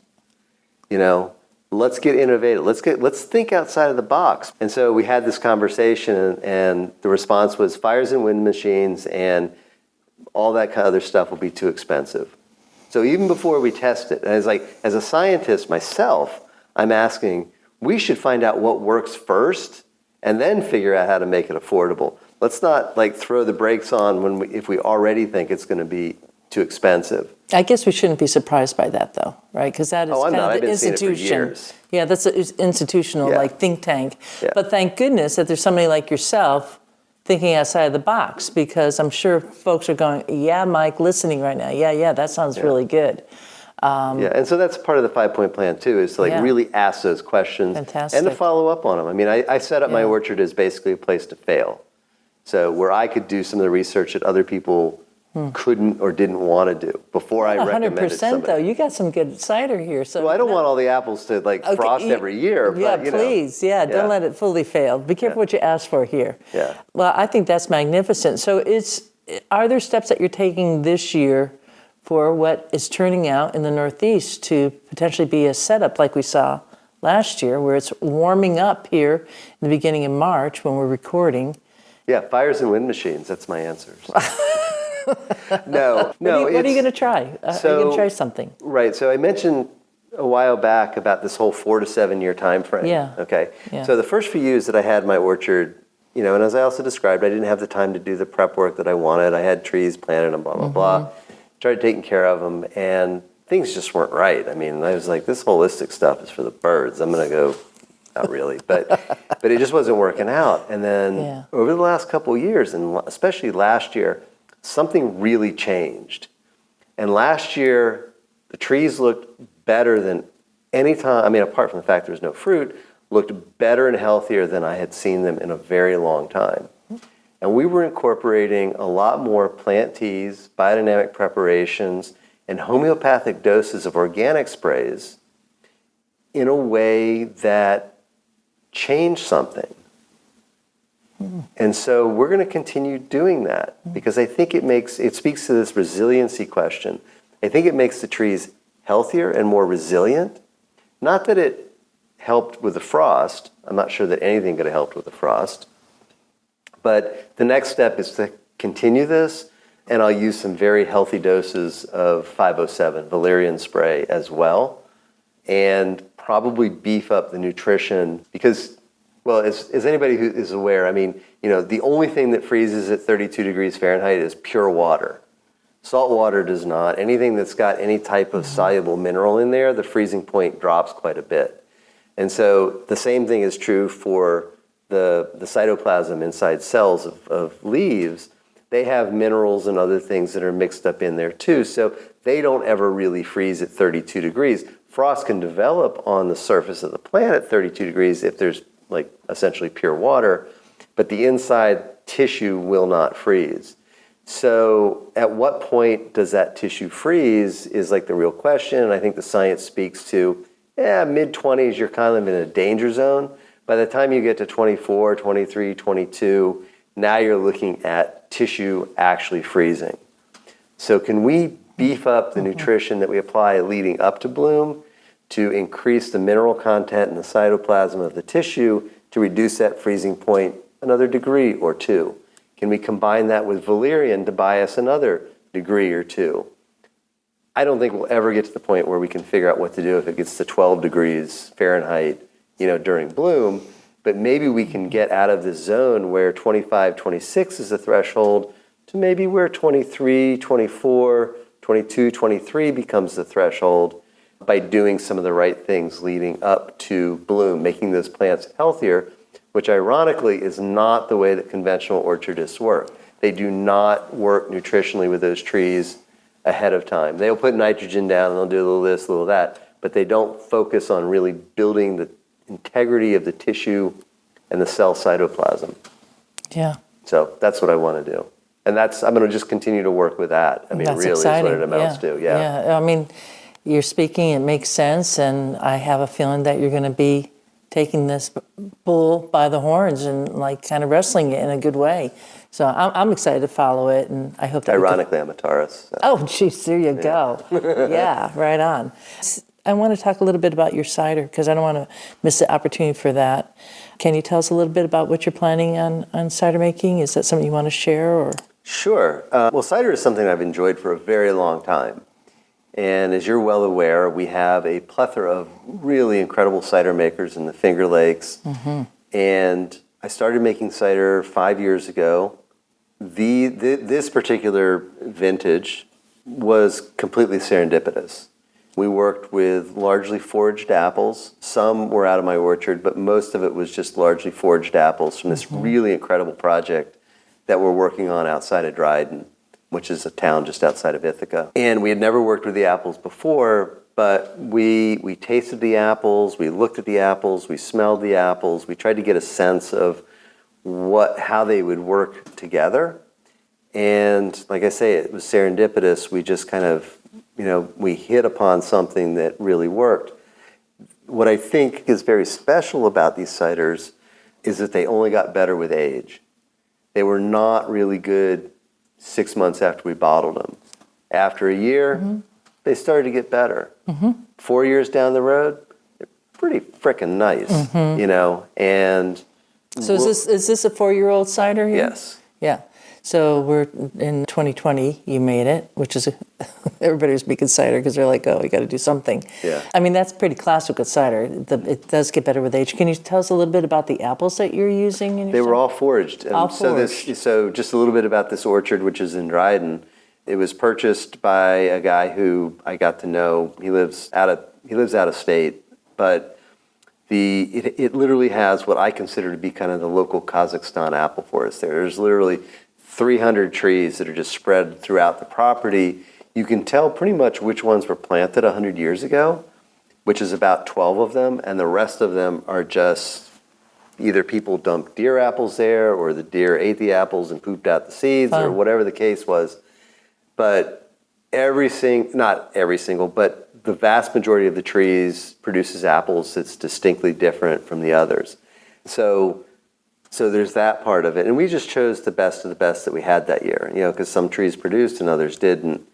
Let's get innovative. Let's think outside of the box. And so we had this conversation, and the response was fires and wind machines and all that kind of other stuff will be too expensive. So even before we test it, as a scientist myself, I'm asking, we should find out what works first and then figure out how to make it affordable. Let's not throw the brakes on if we already think it's going to be too expensive. I guess we shouldn't be surprised by that, though, right? Because that is I'm kind not. of I've the been seeing institution. it for years. Yeah, that's an institutional think tank. Yeah. But thank goodness that there's somebody like yourself thinking outside of the box, because I'm sure folks are going, yeah, Mike, listening right now. Yeah, that sounds really good. And so that's part of the 5-point plan too, is to really ask those questions. Fantastic. And to follow up on them. I mean, I set up my orchard as basically a place to fail. So where I could do some of the research that other people couldn't or didn't want to do before I recommended 100% though. You got some good cider here. So well, I don't want all the apples to frost every year. Yeah, but, please. Don't let it fully fail. Be careful what you ask for here. Yeah. Well, I think that's magnificent. So are there steps that you're taking this year for what is turning out in the Northeast to potentially be a setup like we saw last year, where it's warming up here in the beginning of March when we're recording? Yeah, fires and wind machines. That's my answers. No. What are you going to try? Are you going to try something? Right. So I mentioned a while back about this whole 4 to 7 year time frame. Yeah. Okay. Yeah. So the first few years that I had my orchard, and as I also described, I didn't have the time to do the prep work that I wanted. I had trees planted and blah, blah, blah. Started taking care of them, and things just weren't right. I mean, I was like, this holistic stuff is for the birds. I'm going to go not really, but it just wasn't working out. And then over the last couple of years, and especially last year, something really changed. And last year, the trees looked better than any time, I mean, apart from the fact there was no fruit, looked better and healthier than I had seen them in a very long time. And we were incorporating a lot more plant teas, biodynamic preparations, and homeopathic doses of organic sprays in a way that changed something. And so we're going to continue doing that because I think it speaks to this resiliency question. I think it makes the trees healthier and more resilient. Not that it helped with the frost. I'm not sure that anything could have helped with the frost. But the next step is to continue this, and I'll use some very healthy doses of 507 valerian spray as well, and probably beef up the nutrition because, well, as anybody who is aware, I mean, the only thing that freezes at 32 degrees Fahrenheit is pure water. Salt water does not. Anything that's got any type of soluble mineral in there, the freezing point drops quite a bit. And so the same thing is true for the cytoplasm inside cells of leaves. They have minerals and other things that are mixed up in there too. So they don't ever really freeze at 32 degrees. Frost can develop on the surface of the plant at 32 degrees if there's like essentially pure water, but the inside tissue will not freeze. So at what point does that tissue freeze is like the real question. And I think the science speaks to, mid-20s, you're kind of in a danger zone. By the time you get to 24, 23, 22, now you're looking at tissue actually freezing. So can we beef up the nutrition that we apply leading up to bloom to increase the mineral content in the cytoplasm of the tissue to reduce that freezing point another degree or two? Can we combine that with valerian to buy us another degree or two? I don't think we'll ever get to the point where we can figure out what to do if it gets to 12 degrees Fahrenheit, during bloom, but maybe we can get out of this zone where 25, 26 is the threshold to maybe where 23, 24, 22, 23 becomes the threshold by doing some of the right things leading up to bloom, making those plants healthier, which ironically is not the way that conventional orchardists work. They do not work nutritionally with those trees ahead of time. They'll put nitrogen down and they'll do a little this, a little that, but they don't focus on really building the integrity of the tissue and the cell cytoplasm. Yeah. So that's what I want to do. And I'm going to just continue to work with that. I mean, that's really exciting. is what it amounts to. Yeah. I mean, you're speaking, it makes sense, and I have a feeling that you're going to be taking this bull by the horns and like kind of wrestling it in a good way. So I'm excited to follow it, and I hope that ironically, I'm a Taurus. So. Oh, geez, there you go. Yeah, right on. I want to talk a little bit about your cider because I don't want to miss the opportunity for that. Can you tell us a little bit about what you're planning on cider making? Is that something you want to share? Or Sure. Well, cider is something I've enjoyed for a very long time. And as you're well aware, we have a plethora of really incredible cider makers in the Finger Lakes. Mm-hmm. And I started making cider 5 years ago. This particular vintage was completely serendipitous. We worked with largely foraged apples. Some were out of my orchard, but most of it was just largely foraged apples from this really incredible project that we're working on outside of Dryden, which is a town just outside of Ithaca. And we had never worked with the apples before, but we tasted the apples, we looked at the apples, we smelled the apples, we tried to get a sense of how they would work together. And like I say, it was serendipitous. We just kind of, we hit upon something that really worked. What I think is very special about these ciders is that they only got better with age. They were not really good 6 months after we bottled them. After a year, they started to get better. 4 years down the road, they're pretty frickin' nice, and... So is this a 4-year-old cider here? Yes. Yeah. So we're in 2020, you made it, which is, everybody was making cider because they're like, oh, we got to do something. Yeah. I mean, that's pretty classic with cider. It does get better with age. Can you tell us a little bit about the apples that you're using? In your They were all foraged. All foraged. So just a little bit about this orchard, which is in Dryden. It was purchased by a guy who I got to know. He lives out of state, but it literally has what I consider to be kind of the local Kazakhstan apple forest there. There's literally 300 trees that are just spread throughout the property. You can tell pretty much which ones were planted 100 years ago, which is about 12 of them, and the rest of them are just either people dumped deer apples there, or the deer ate the apples and pooped out the seeds, or whatever the case was. But not every single, but the vast majority of the trees produces apples that's distinctly different from the others. So there's that part of it. And we just chose the best of the best that we had that year, because some trees produced and others didn't.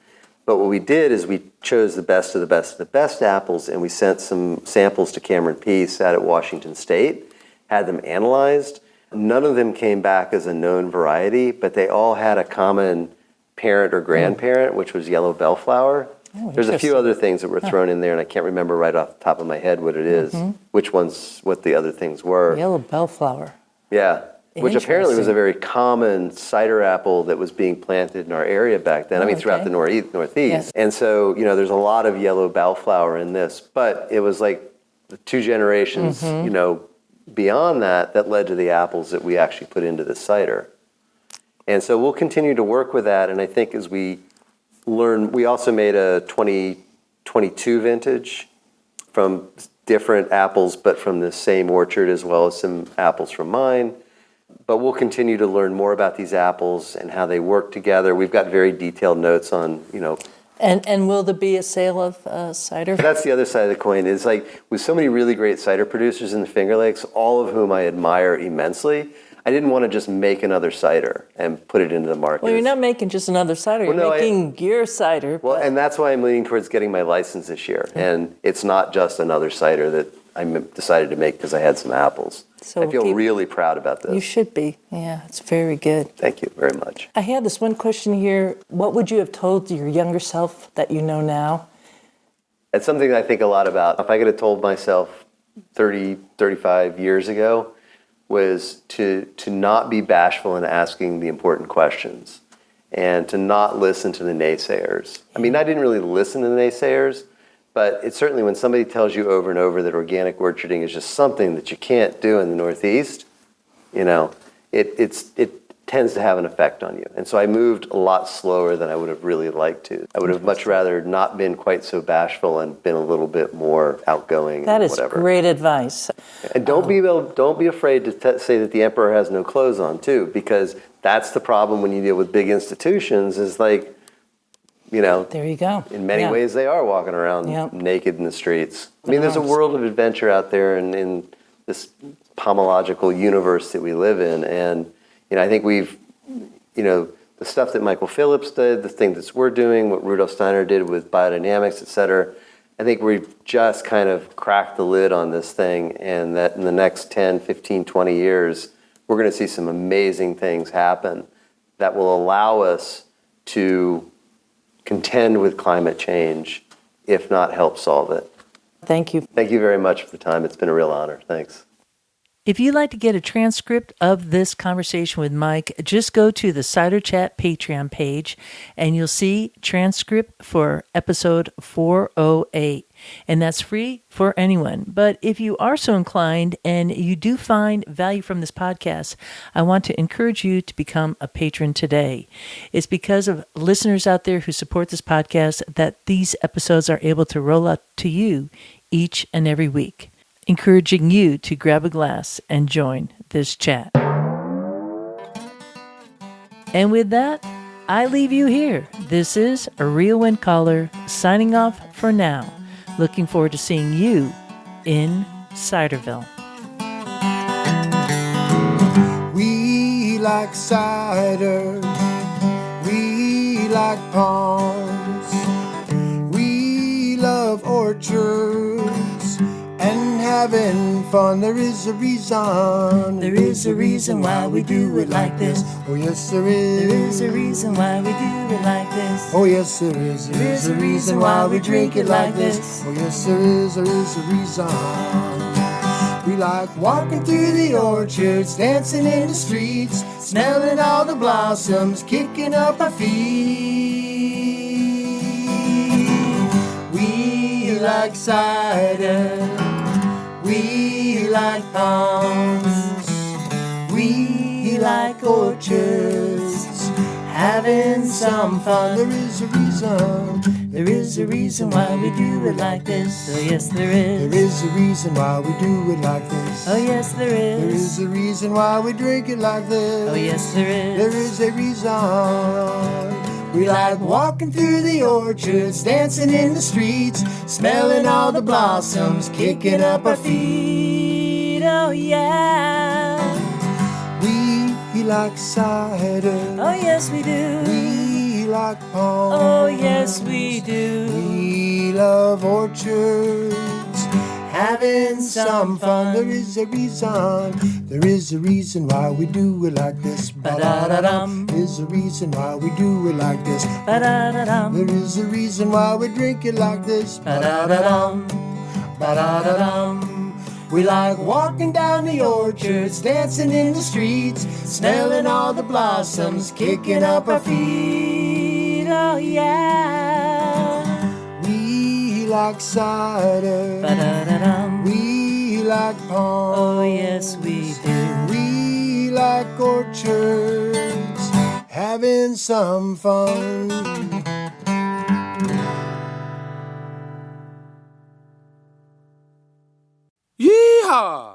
But what we did is we chose the best of the best of the best apples, and we sent some samples to Cameron Peace out at Washington State, had them analyzed. None of them came back as a known variety, but they all had a common parent or grandparent, which was yellow bellflower. Oh, there's a few other things that were thrown in there, and I can't remember right off the top of my head what it is, what the other things were. Yellow bellflower. Yeah, which apparently was a very common cider apple that was being planted in our area back then. Throughout the Northeast. Yes. And so, there's a lot of yellow bellflower in this, but it was like the 2 generations, beyond that led to the apples that we actually put into the cider. And so we'll continue to work with that, and I think as we learn, we also made a 2022 vintage from different apples, but from the same orchard, as well as some apples from mine. But we'll continue to learn more about these apples and how they work together. We've got very detailed notes on, And will there be a sale of cider? That's the other side of the coin, is like with so many really great cider producers in the Finger Lakes, all of whom I admire immensely, I didn't want to just make another cider and put it into the market. Well, you're not making just another cider. You're making your cider. Well, and that's why I'm leaning towards getting my license this year. And it's not just another cider that I decided to make because I had some apples. So I feel really proud about this. You should be. Yeah, it's very good. Thank you very much. I had this one question here. What would you have told your younger self that you know now? It's something that I think a lot about. If I could have told myself 30, 35 years ago, was to not be bashful in asking the important questions and to not listen to the naysayers. I didn't really listen to the naysayers, but it's certainly when somebody tells you over and over that organic orcharding is just something that you can't do in the Northeast, it tends to have an effect on you. And so I moved a lot slower than I would have really liked to. I would have much rather not been quite so bashful and been a little bit more outgoing. That is great advice. And don't be afraid to say that the emperor has no clothes on too, because that's the problem when you deal with big institutions. Is like, there you go. In many ways, they are walking around naked in the streets. There's a world of adventure out there in this pomological universe that we live in, and I think we've, the stuff that Micheal Phillips did, the thing that we're doing, what Rudolf Steiner did with Biodynamics, et cetera, I think we've just kind of cracked the lid on this thing, and that in the next 10, 15, 20 years, we're going to see some amazing things happen that will allow us to contend with climate change, if not help solve it. Thank you. Thank you very much for the time. It's been a real honor. Thanks. If you'd like to get a transcript of this conversation with Mike, just go to the Cider Chat Patreon page and you'll see transcript for episode 408. And that's free for anyone. But if you are so inclined and you do find value from this podcast, I want to encourage you to become a patron today. It's because of listeners out there who support this podcast that these episodes are able to roll out to you each and every week, encouraging you to grab a glass and join this chat. And with that, I leave you here. This is Rio Wind Caller signing off for now. Looking forward to seeing you in Ciderville. We like cider, we like palms, we love orchards and having fun. There is a reason. There is a reason why we do it like this. Oh yes there is. There is a reason why we do it like this. Oh yes there is. There is a reason why we drink it like this. Oh yes there is. There is a reason. We like walking through the orchards, dancing in the streets, smelling all the blossoms, kicking up our feet. We like cider. We like palms. We like orchards. Having some fun. There is a reason. There is a reason why we do it like this. Oh, yes, there is. There is a reason why we do it like this. Oh, yes, there is. There is a reason why we drink it like this. Oh, yes, there is. There is a reason. We like walking through the orchards, dancing in the streets, smelling all the blossoms, kicking up our feet. Oh, yeah. We like cider. Oh, yes, we do. We like palms. Oh, yes, we do. We love orchards, having some fun. There is a reason. There is a reason why we do it like this. Ba-da-da-dum. There is a reason why we do it like this. Ba-da-da-dum. There is a reason why we drink it like this. Ba-da-da-dum. Ba-da-da-dum. We like walking down the orchards, dancing in the streets, smelling all the blossoms, kicking up our feet. Oh, yeah. We like cider. Ba-da-da-dum. We like palms. Oh, yes, we do. We like orchards, having some fun. Yeehaw!